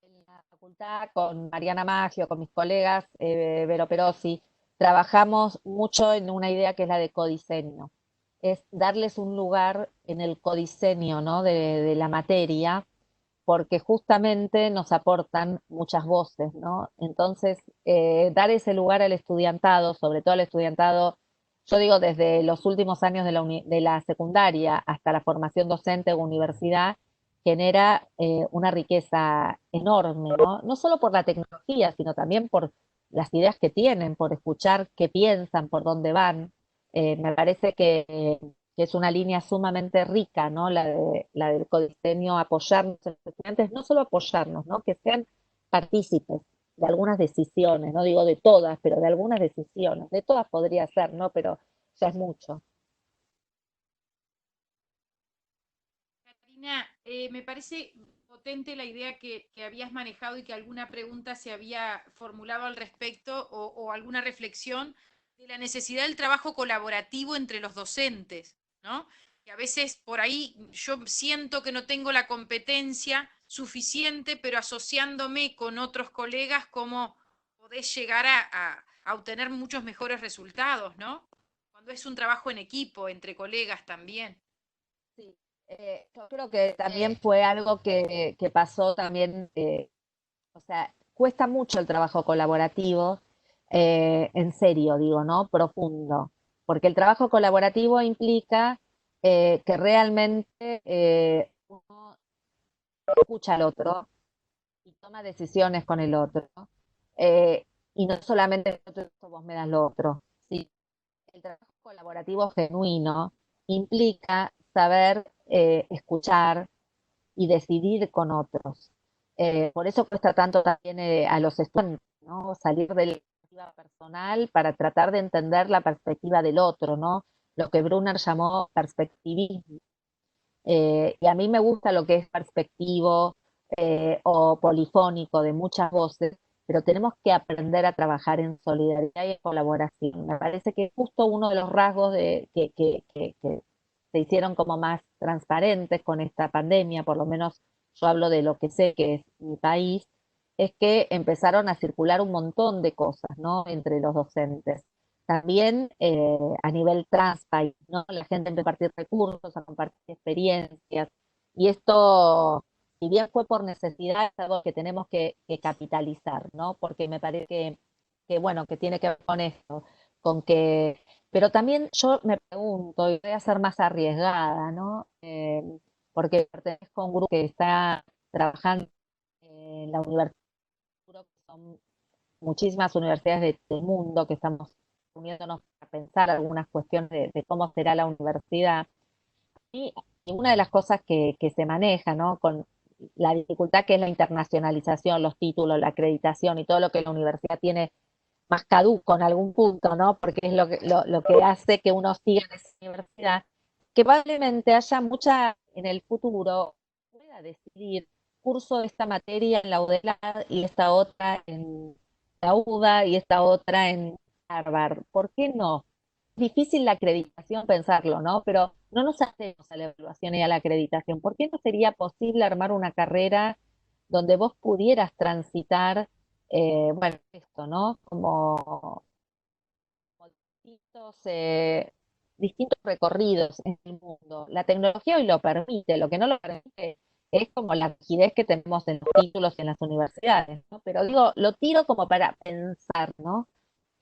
en la facultad, con Mariana Maggio, con mis colegas, Vero Perosi, trabajamos mucho en una idea que es la de codiseño. Es darles un lugar en el codiseño, ¿no? de la materia, porque justamente nos aportan muchas voces, ¿no? Entonces, dar ese lugar al estudiantado, sobre todo al estudiantado, yo digo desde los últimos años de la secundaria hasta la formación docente o universidad, genera una riqueza enorme, ¿no? No solo por la tecnología, sino también por las ideas que tienen, por escuchar qué piensan, por dónde van. Me parece que es una línea sumamente rica, ¿no? La del codiseño, apoyarnos en los estudiantes, no solo apoyarnos, ¿no? Que sean partícipes de algunas decisiones, no digo de todas, pero de algunas decisiones. De todas podría ser, ¿no? Pero ya es mucho. Karina, me parece potente la idea que habías manejado y que alguna pregunta se había formulado al respecto o alguna reflexión de la necesidad del trabajo colaborativo entre los docentes, ¿no? Que a veces por ahí yo siento que no tengo la competencia suficiente, pero asociándome con otros colegas, cómo podés llegar a obtener muchos mejores resultados, ¿no? Cuando es un trabajo en equipo, entre colegas también. Sí, yo creo que también fue algo que pasó también, o sea, cuesta mucho el trabajo colaborativo, en serio digo, ¿no? Profundo, porque el trabajo colaborativo implica que realmente uno escucha al otro y toma decisiones con el otro, ¿no? Y no solamente vos me das lo otro, sí, el trabajo colaborativo genuino implica saber escuchar y decidir con otros. Por eso cuesta tanto también a los estudiantes, ¿no? Salir de la perspectiva personal para tratar de entender la perspectiva del otro, ¿no? Lo que Brunner llamó perspectivismo. Y a mí me gusta lo que es perspectivo o polifónico de muchas voces, pero tenemos que aprender a trabajar en solidaridad y en colaboración. Me parece que es justo uno de los rasgos se hicieron como más transparentes con esta pandemia, por lo menos yo hablo de lo que sé que es mi país, es que empezaron a circular un montón de cosas, ¿no? Entre los docentes. También a nivel transpaís, ¿no? La gente empezó a compartir recursos, a compartir experiencias, y esto, si bien fue por necesidad, es algo que tenemos que capitalizar, ¿no? Porque me parece bueno, que tiene que ver con esto, con que, pero también yo me pregunto, y voy a ser más arriesgada, ¿no? Porque pertenezco a un grupo que está trabajando en la universidad, que son muchísimas universidades del mundo, que estamos uniéndonos a pensar algunas cuestiones de cómo será la universidad. Y una de las cosas que se maneja, ¿no? Con la dificultad que es la internacionalización, los títulos, la acreditación y todo lo que la universidad tiene más caduco en algún punto, ¿no? Porque es lo que hace que uno siga en esa universidad, que probablemente haya mucha en el futuro, pueda decidir, curso esta materia en la UDELAR y esta otra en la UBA y esta otra en Harvard. ¿Por qué no? Difícil la acreditación pensarlo, ¿no? Pero no nos hacemos a la evaluación y a la acreditación. ¿Por qué no sería posible armar una carrera donde vos pudieras transitar, bueno, esto, ¿no? Como distintos recorridos en el mundo. La tecnología hoy lo permite, lo que no lo permite es como la rigidez que tenemos en los títulos en las universidades, ¿no? Pero digo, lo tiro como para pensar, ¿no?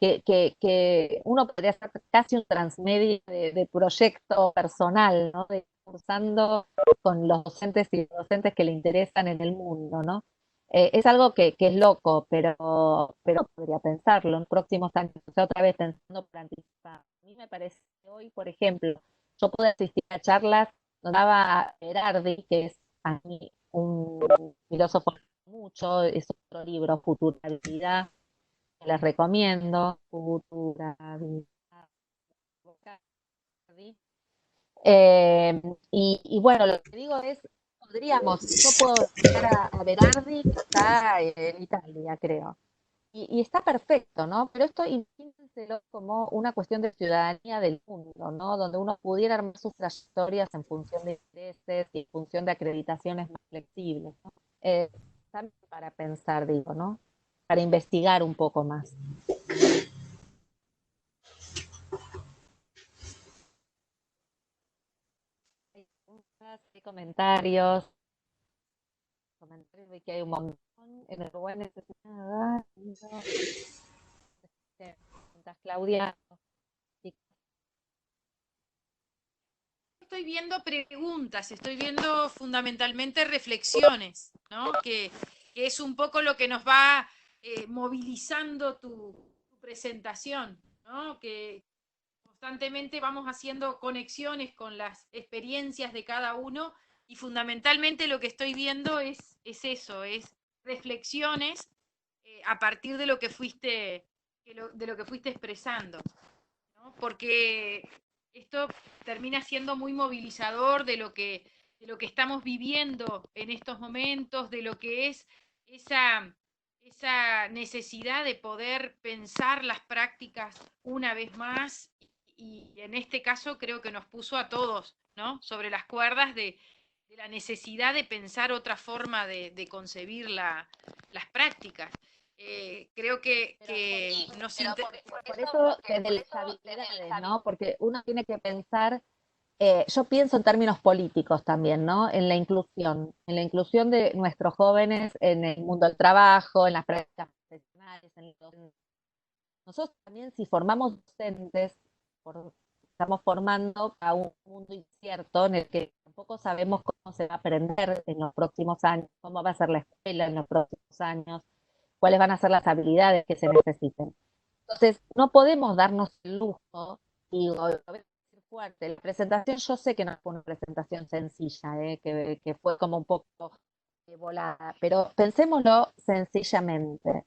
Que uno podría hacer casi un transmedio de proyecto personal, ¿no? De cursando con los docentes y docentes que le interesan en el mundo, ¿no? Es algo que es loco, pero podría pensarlo en próximos años, o sea, otra vez pensando por anticipar. A mí me parece que hoy, por ejemplo, yo puedo asistir a charlas donde daba Berardi, que es a mí un filósofo mucho, es otro libro, Futurabilidad, que les recomiendo, Futurabilidad. Y bueno, lo que digo es, yo puedo citar a Berardi, que está en Italia, creo. Y está perfecto, ¿no? Pero esto imagínenselo como una cuestión de ciudadanía del mundo, ¿no? Donde uno pudiera armar sus trayectorias en función de intereses y en función de acreditaciones más flexibles, ¿no? También para pensar, digo, ¿no? Para investigar un poco más. Hay preguntas, hay comentarios de que hay un montón. En Uruguay necesita preguntas, Claudia. Estoy viendo preguntas, estoy viendo fundamentalmente reflexiones, ¿no? Que es un poco lo que nos va movilizando tu presentación, ¿no? Que constantemente vamos haciendo conexiones con las experiencias de cada uno y fundamentalmente lo que estoy viendo es eso, es reflexiones a partir de lo que fuiste, de lo que fuiste expresando, ¿no? Porque esto termina siendo muy movilizador de lo que estamos viviendo en estos momentos, de lo que es esa necesidad de poder pensar las prácticas una vez más y en este caso creo que nos puso a todos, ¿no? Sobre las cuerdas de la necesidad de pensar otra forma de concebir las prácticas. Creo que nos por eso desde las habilidades, ¿no? Porque uno tiene que pensar, yo pienso en términos políticos también, ¿no? En la inclusión de nuestros jóvenes en el mundo del trabajo, en las prácticas profesionales, nosotros también si formamos docentes, estamos formando a un mundo incierto en el que tampoco sabemos cómo se va a aprender en los próximos años, cómo va a ser la escuela en los próximos años, cuáles van a ser las habilidades que se necesiten. Entonces, no podemos darnos el lujo, digo, lo voy a decir fuerte, la presentación, yo sé que no fue una presentación sencilla, que fue como un poco volada, pero pensémoslo sencillamente.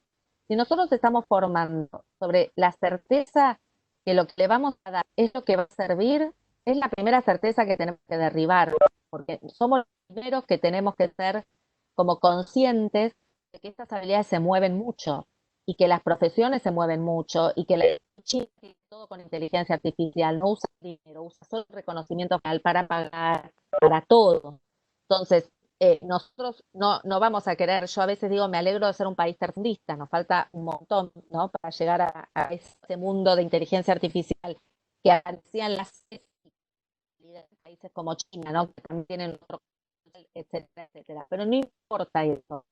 Si nosotros estamos formando sobre la certeza que lo que le vamos a dar es lo que va a servir, es la primera certeza que tenemos que derribar, porque somos los primeros que tenemos que ser como conscientes de que estas habilidades se mueven mucho y que las profesiones se mueven mucho y que la todo todo con inteligencia artificial, no usa dinero, usa solo reconocimiento facial para pagar, para todo. Entonces, nosotros no vamos a querer, yo a veces digo, me alegro de ser un país tercermundista, nos falta un montón, ¿no? Para llegar a ese mundo de inteligencia artificial que anuncian las países como China, ¿no? Que también tienen otro, etcétera, etcétera. Pero no importa eso.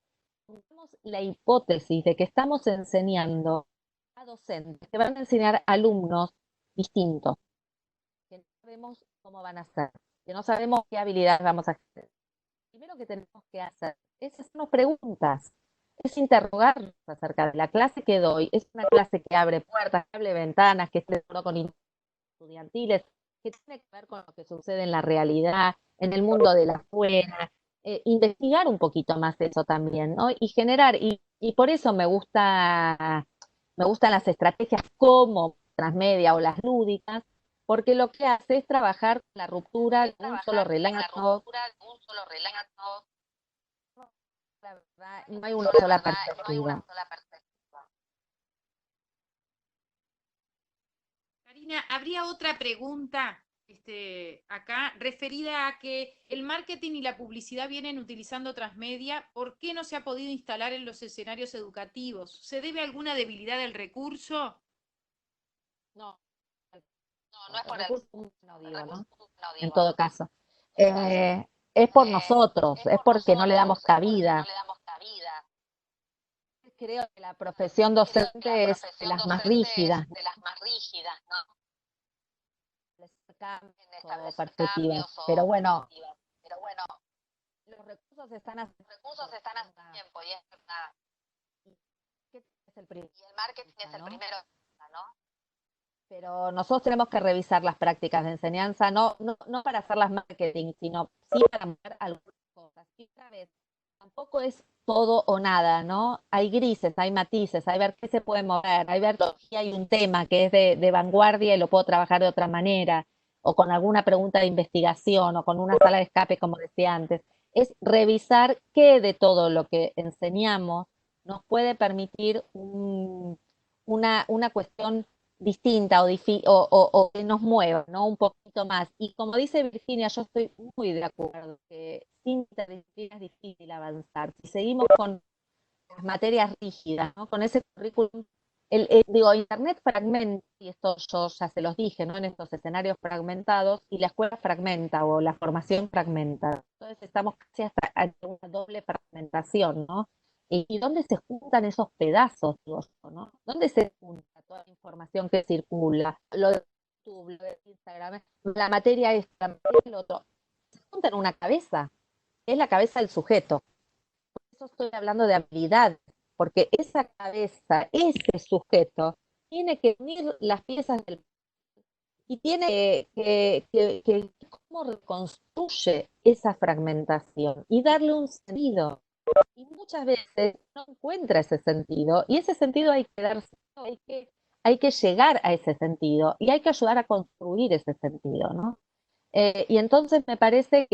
Tenemos la hipótesis de que estamos enseñando a docentes que van a enseñar a alumnos distintos, que no sabemos cómo van a ser, que no sabemos qué habilidades vamos a hacer. Primero que tenemos que hacer es hacernos preguntas, es interrogarnos acerca de la clase que doy. Es una clase que abre puertas, que abre ventanas, que esté de acuerdo con estudiantiles, que tiene que ver con lo que sucede en la realidad, en el mundo de la afuera, investigar un poquito más eso también, ¿no? Y generar, y por eso me gustan las estrategias como transmedia o las lúdicas, porque lo que hace es trabajar la ruptura de un solo relato. La verdad, no hay una sola perspectiva. Karina, habría otra pregunta acá referida a que el marketing y la publicidad vienen utilizando transmedia. ¿Por qué no se ha podido instalar en los escenarios educativos? ¿Se debe a alguna debilidad del recurso? No, no es por el recurso humano, digo, ¿no? En todo caso. Es por nosotros, es porque no le damos cabida. Creo que la profesión docente es de las más rígidas, o perspectivas. Pero bueno, los recursos están a tiempo y es verdad. ¿Qué es el primero? Y el marketing es el primero, ¿no? Pero nosotros tenemos que revisar las prácticas de enseñanza, no para hacerlas marketing, sino sí para cambiar algunas cosas. Y otra vez, tampoco es todo o nada, ¿no? Hay grises, hay matices, hay ver qué se puede mover, hay ver si hay un tema que es de vanguardia y lo puedo trabajar de otra manera, o con alguna pregunta de investigación, o con una sala de escape, como decía antes. Es revisar qué de todo lo que enseñamos nos puede permitir una cuestión distinta o que nos mueva, ¿no? Un poquito más. Y como dice Virginia, yo estoy muy de acuerdo que sin interdisciplina es difícil avanzar. Si seguimos con las materias rígidas, ¿no? Con ese currículum, digo, Internet fragmenta, y esto yo ya se los dije, ¿no? En estos escenarios fragmentados, y la escuela fragmenta o la formación fragmenta. Entonces estamos casi hasta ante una doble fragmentación, ¿no? ¿Y dónde se juntan esos pedazos, digo yo, ¿no? ¿Dónde se junta toda la información que circula? Lo de YouTube, lo de Instagram, la materia esta, la materia el otro. Se junta en una cabeza, es la cabeza del sujeto. Por eso estoy hablando de habilidades, porque esa cabeza, ese sujeto, tiene que unir las piezas del y tiene que cómo reconstruye esa fragmentación y darle un sentido. Y muchas veces no encuentra ese sentido, y ese sentido hay que darse, hay que llegar a ese sentido y hay que ayudar a construir ese sentido, ¿no? Y entonces me parece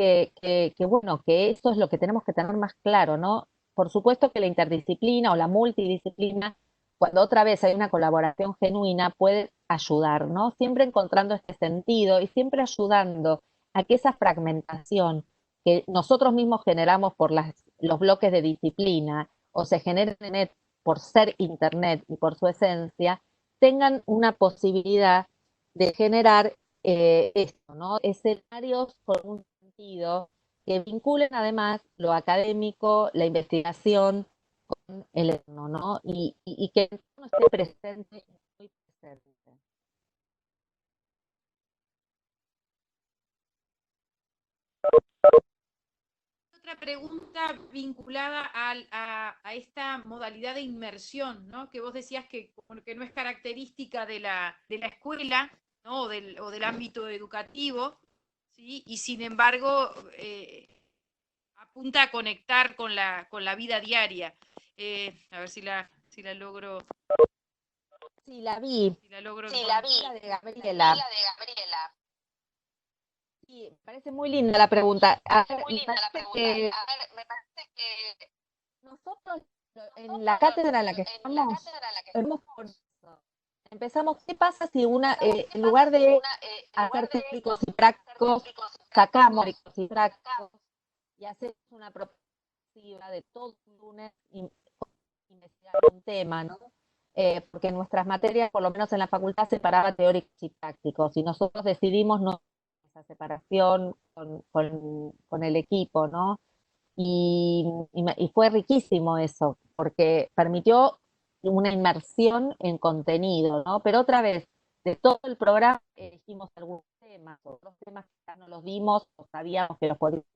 bueno, que eso es lo que tenemos que tener más claro, ¿no? Por supuesto que la interdisciplina o la multidisciplina, cuando otra vez hay una colaboración genuina, puede ayudar, ¿no? Siempre encontrando este sentido y siempre ayudando a que esa fragmentación que nosotros mismos generamos por los bloques de disciplina o se generen por ser Internet y por su esencia, tengan una posibilidad de generar esto, ¿no? Escenarios con un sentido que vinculen además lo académico, la investigación con el etno, ¿no? Y que el etno esté presente, muy presente. Otra pregunta vinculada a esta modalidad de inmersión, ¿no? Que vos decías que no es característica de la escuela, ¿no? O del ámbito educativo, ¿sí? Y sin embargo apunta a conectar con la vida diaria. A ver si la logro. Sí, la vi. Si la logro Sí, la vi. La de Gabriela. Sí, me parece muy linda la pregunta. A ver, me parece que nosotros en la cátedra en la que estamos, hemos por eso. Empezamos, ¿qué pasa si en lugar de hacer teóricos y prácticos, sacamos teóricos y prácticos y hacemos una propuesta de todo un lunes investigar un tema, ¿no? Porque en nuestras materias, por lo menos en la facultad, separaba teóricos y prácticos, y nosotros decidimos no hacer esa separación con el equipo, ¿no? Y fue riquísimo eso, porque permitió una inmersión en contenido, ¿no? Pero otra vez, de todo el programa elegimos algunos temas, otros temas que ya no los vimos, o sabíamos que los podíamos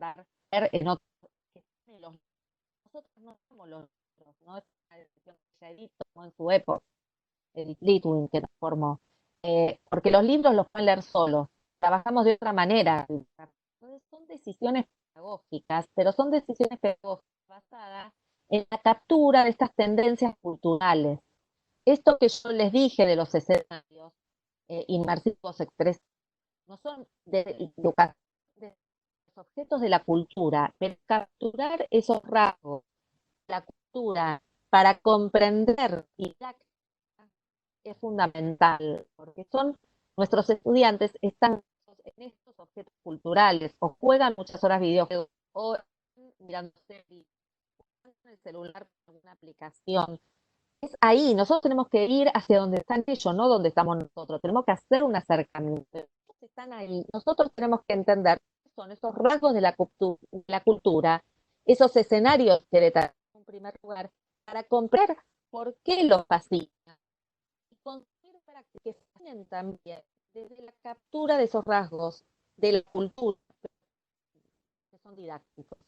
ver en otros. Nosotros no somos los otros, ¿no? Es una decisión que ya editó en su época, el Litwin que nos formó. Porque los libros los pueden leer solos, trabajamos de otra manera. Entonces son decisiones pedagógicas, pero son decisiones pedagógicas basadas en la captura de estas tendencias culturales. Esto que yo les dije de los escenarios inmersivos expresivos, no son de educación, de los objetos de la cultura, pero capturar esos rasgos de la cultura para comprender y es fundamental, porque son nuestros estudiantes están en estos objetos culturales, o juegan muchas horas videojuegos, o mirando series, o en el celular con una aplicación. Es ahí, nosotros tenemos que ir hacia donde están ellos, no donde estamos nosotros. Tenemos que hacer un acercamiento. Ellos están ahí. Nosotros tenemos que entender qué son esos rasgos de la cultura, esos escenarios que le traen en primer lugar, para comprender por qué los fascina y construir prácticas que fascinen también desde la captura de esos rasgos de la cultura que son didácticos.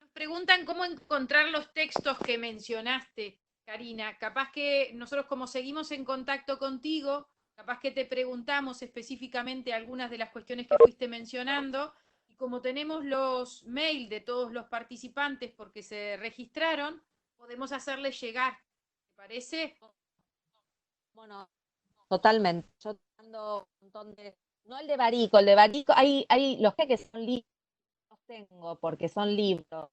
Nos preguntan cómo encontrar los textos que mencionaste, Karina. Capaz que nosotros, como seguimos en contacto contigo, capaz que te preguntamos específicamente algunas de las cuestiones que fuiste mencionando, y como tenemos los mails de todos los participantes porque se registraron, podemos hacerles llegar. ¿Te parece? Bueno, totalmente. Yo ando un montón de. No el de Barico, hay los que son libros, los tengo porque son libros.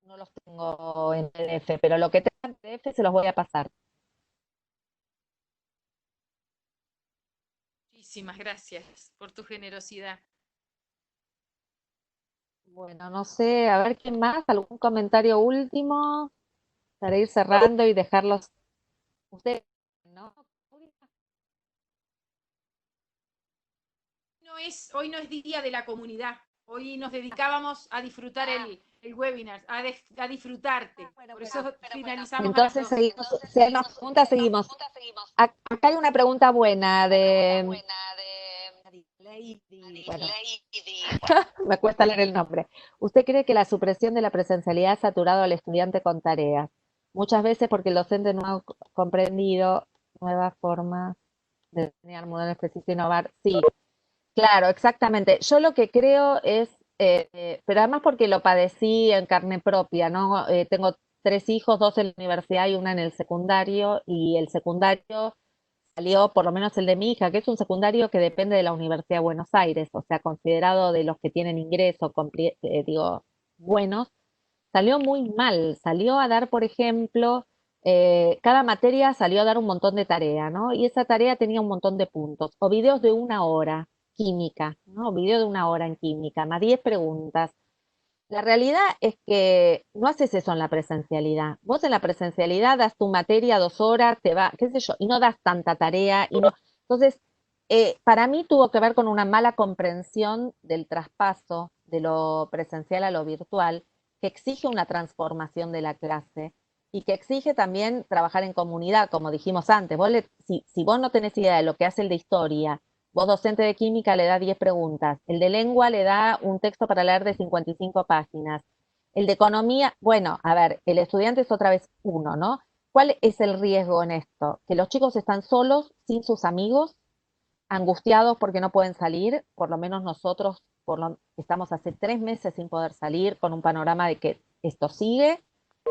No los tengo en PDF, pero lo que tenga en PDF se los voy a pasar. Muchísimas gracias por tu generosidad. Bueno, no sé, a ver quién más, algún comentario último para ir cerrando y dejarlos ustedes, ¿no? Hoy no es día de la comunidad. Hoy nos dedicábamos a disfrutar el webinar, a disfrutarte. Bueno, Por eso finalizamos a las entonces 12. seguimos, si hay más preguntas, seguimos. Acá hay una pregunta buena de Lady, bueno, me cuesta leer el nombre. ¿Usted cree que la supresión de la presencialidad ha saturado al estudiante con tareas? Muchas veces porque el docente no ha comprendido nuevas formas de enseñar, modelos específicos e innovar. Sí, claro, exactamente. Yo lo que creo es, pero además porque lo padecí en carne propia, ¿no? Tengo 3 hijos, 2 en la universidad y una en el secundario, y el secundario salió, por lo menos el de mi hija, que es un secundario que depende de la Universidad de Buenos Aires, o sea, considerado de los que tienen ingreso, digo, buenos, salió muy mal. Salió a dar, por ejemplo, cada materia salió a dar un montón de tarea, ¿no? Y esa tarea tenía un montón de puntos. O videos de 1 hora, química, ¿no? Video de 1 hora en química, más 10 preguntas. La realidad es que no haces eso en la presencialidad. Vos en la presencialidad das tu materia 2 horas, te va, qué sé yo, y no das tanta tarea. Y no. Entonces, para mí tuvo que ver con una mala comprensión del traspaso de lo presencial a lo virtual, que exige una transformación de la clase y que exige también trabajar en comunidad, como dijimos antes. Si vos no tenés idea de lo que hace el de historia, vos docente de química le da 10 preguntas, el de lengua le da un texto para leer de 55 páginas, el de economía, bueno, a ver, el estudiante es otra vez uno, ¿no? ¿Cuál es el riesgo en esto? Que los chicos están solos, sin sus amigos, angustiados porque no pueden salir, por lo menos nosotros estamos hace 3 meses sin poder salir, con un panorama de que esto sigue.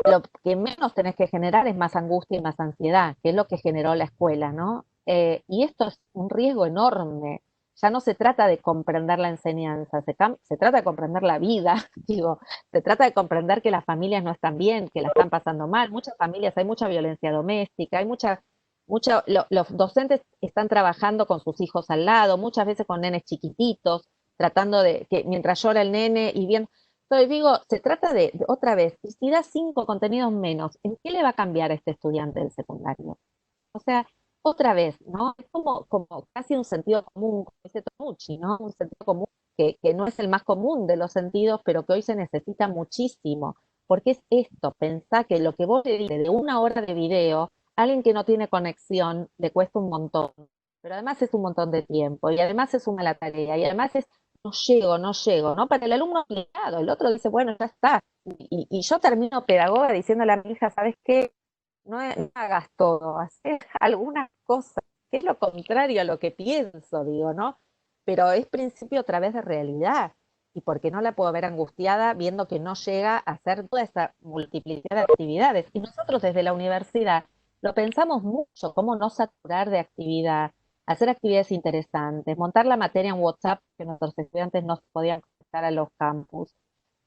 Lo que menos tenés que generar es más angustia y más ansiedad, que es lo que generó la escuela, ¿no? Y esto es un riesgo enorme. ya no se trata de comprender la enseñanza, se trata de comprender la vida, digo, se trata de comprender que las familias no están bien, que la están pasando mal, muchas familias, hay mucha violencia doméstica, hay los docentes están trabajando con sus hijos al lado, muchas veces con nenes chiquititos, tratando de que mientras llora el nene y bien. Entonces digo, se trata otra vez, si da 5 contenidos menos, ¿en qué le va a cambiar a este estudiante del secundario? O sea, otra vez, ¿no? Es como casi un sentido común, como dice Tomucci, ¿no? Un sentido común que no es el más común de los sentidos, pero que hoy se necesita muchísimo. Porque es esto, pensá que lo que vos le dices de 1 hora de video, a alguien que no tiene conexión le cuesta un montón. Pero además es un montón de tiempo, y además es una la tarea, y además es no llego, ¿no? Para el alumno obligado, el otro dice, bueno, ya está. Y yo termino pedagoga diciéndole a mi hija, ¿sabes qué? No hagas todo, hacer algunas cosas, que es lo contrario a lo que pienso, digo, ¿no? Pero es principio a través de realidad. ¿Y por qué no la puedo ver angustiada viendo que no llega a hacer toda esa multiplicidad de actividades? Y nosotros desde la universidad lo pensamos mucho, cómo no saturar de actividad, hacer actividades interesantes, montar la materia en WhatsApp que nuestros estudiantes no se podían conectar a los campus.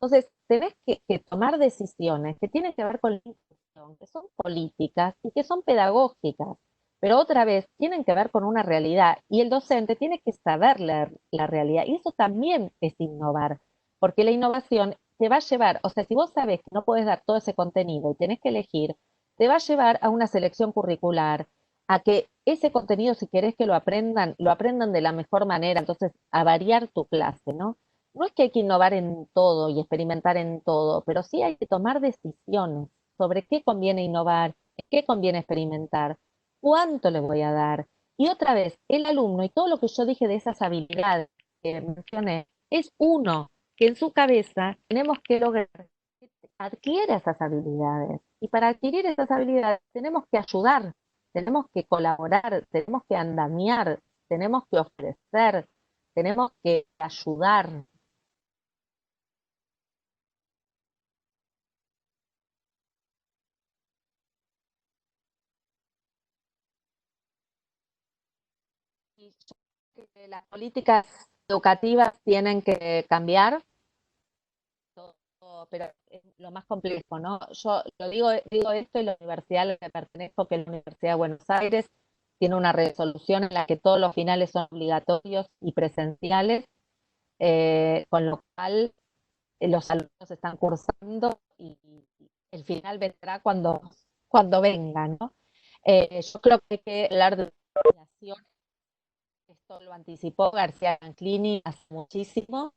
Entonces, tenés que tomar decisiones que tienen que ver con la inclusión, que son políticas y que son pedagógicas, pero otra vez tienen que ver con una realidad y el docente tiene que saber leer la realidad y eso también es innovar, porque la innovación te va a llevar, o sea, si vos sabés que no podés dar todo ese contenido y tenés que elegir, te va a llevar a una selección curricular, a que ese contenido, si querés que lo aprendan de la mejor manera, entonces a variar tu clase, ¿no? No es que hay que innovar en todo y experimentar en todo, pero sí hay que tomar decisiones sobre qué conviene innovar, qué conviene experimentar, cuánto le voy a dar. Y otra vez, el alumno y todo lo que yo dije de esas habilidades que mencioné, es uno que en su cabeza tenemos que lograr que adquiera esas habilidades. Y para adquirir esas habilidades tenemos que ayudar, tenemos que colaborar, tenemos que andamiar, tenemos que ofrecer, tenemos que ayudar. Y yo creo que las políticas educativas tienen que cambiar, pero es lo más complejo, ¿no? Yo digo esto y la universidad a la que pertenezco, que es la Universidad de Buenos Aires, tiene una resolución en la que todos los finales son obligatorios y presenciales, con lo cual los alumnos están cursando y el final vendrá cuando venga, ¿no? Yo creo que hay que hablar de educación. Esto lo anticipó García Canclini hace muchísimo,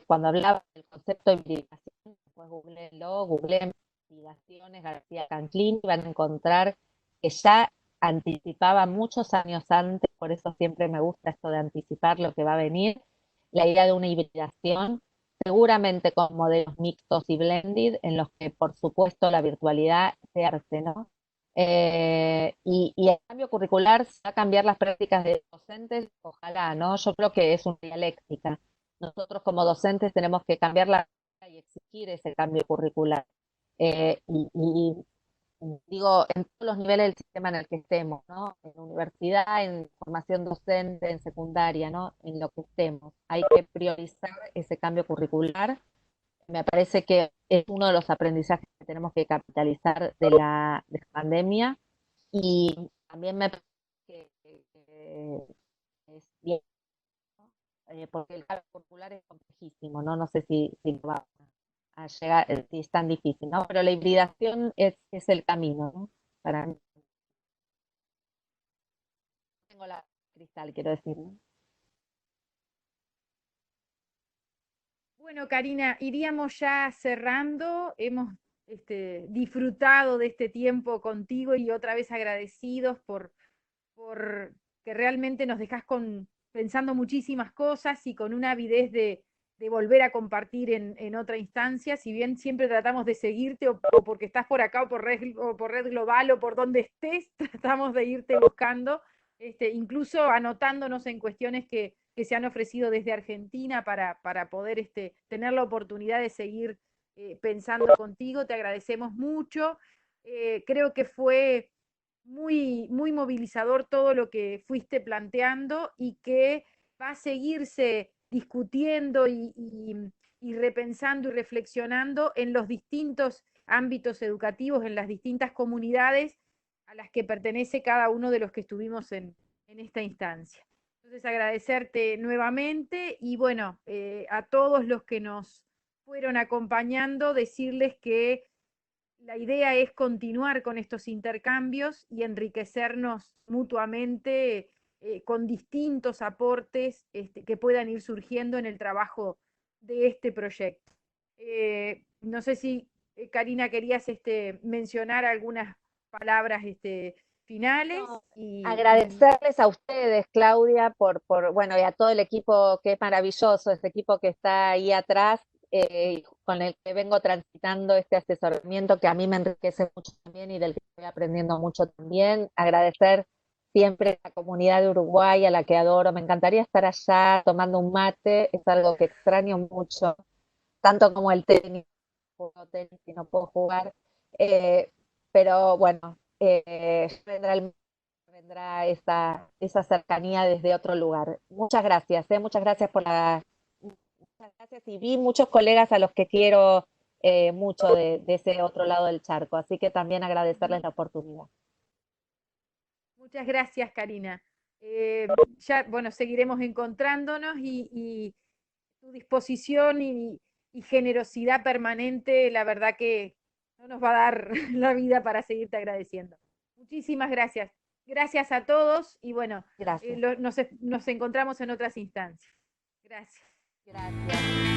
cuando hablaba del concepto de hibridación. Después googleen hibridaciones, García Canclini, van a encontrar que ya anticipaba muchos años antes, por eso siempre me gusta esto de anticipar lo que va a venir, la idea de una hibridación, seguramente con modelos mixtos y blended, en los que por supuesto la virtualidad se arte, ¿no? Y el cambio curricular se va a cambiar las prácticas de docentes, ojalá, ¿no? Yo creo que es una dialéctica. Nosotros como docentes tenemos que cambiar la y exigir ese cambio curricular. Digo, en todos los niveles del sistema en el que estemos, ¿no? En universidad, en formación docente, en secundaria, ¿no? En lo que estemos. Hay que priorizar ese cambio curricular. Me parece que es uno de los aprendizajes que tenemos que capitalizar de la pandemia y también me parece que es bien, ¿no? Porque el cambio curricular es complejísimo, ¿no? No sé si va a llegar, si es tan difícil, ¿no? Pero la hibridación es el camino, ¿no? Para mí. Tengo la cristal, quiero decir, ¿no? Bueno, Karina, iríamos ya cerrando. Hemos disfrutado de este tiempo contigo y otra vez agradecidos por que realmente nos dejas pensando muchísimas cosas y con una avidez de volver a compartir en otra instancia. Si bien siempre tratamos de seguirte o porque estás por acá o por red global o por donde estés, tratamos de irte buscando, incluso anotándonos en cuestiones que se han ofrecido desde Argentina para poder tener la oportunidad de seguir pensando contigo. Te agradecemos mucho. Creo que fue muy movilizador todo lo que fuiste planteando y que va a seguirse discutiendo y repensando y reflexionando en los distintos ámbitos educativos, en las distintas comunidades a las que pertenece cada uno de los que estuvimos en esta instancia. Entonces, agradecerte nuevamente y bueno, a todos los que nos fueron acompañando, decirles que la idea es continuar con estos intercambios y enriquecernos mutuamente con distintos aportes que puedan ir surgiendo en el trabajo de este proyecto. No sé si, Karina, querías mencionar algunas palabras finales. No, agradecerles a ustedes, Claudia, bueno, y a todo el equipo que es maravilloso, este equipo que está ahí atrás, con el que vengo transitando este asesoramiento que a mí me enriquece mucho también y del que estoy aprendiendo mucho también. Agradecer siempre a la comunidad de Uruguay, a la que adoro. Me encantaría estar allá tomando un mate, es algo que extraño mucho, tanto como el tenis, juego tenis y no puedo jugar. Eh, pero bueno, vendrá esa cercanía desde otro lugar. Muchas gracias muchas gracias y vi muchos colegas a los que quiero mucho de ese otro lado del charco, así que también agradecerles la oportunidad. Muchas gracias, Karina. Ya, bueno, seguiremos encontrándonos y tu disposición y generosidad permanente, la verdad que no nos va a dar la vida para seguirte agradeciendo. Muchísimas gracias. Gracias a todos y bueno, Gracias. nos encontramos en otras instancias. Gracias. Gracias.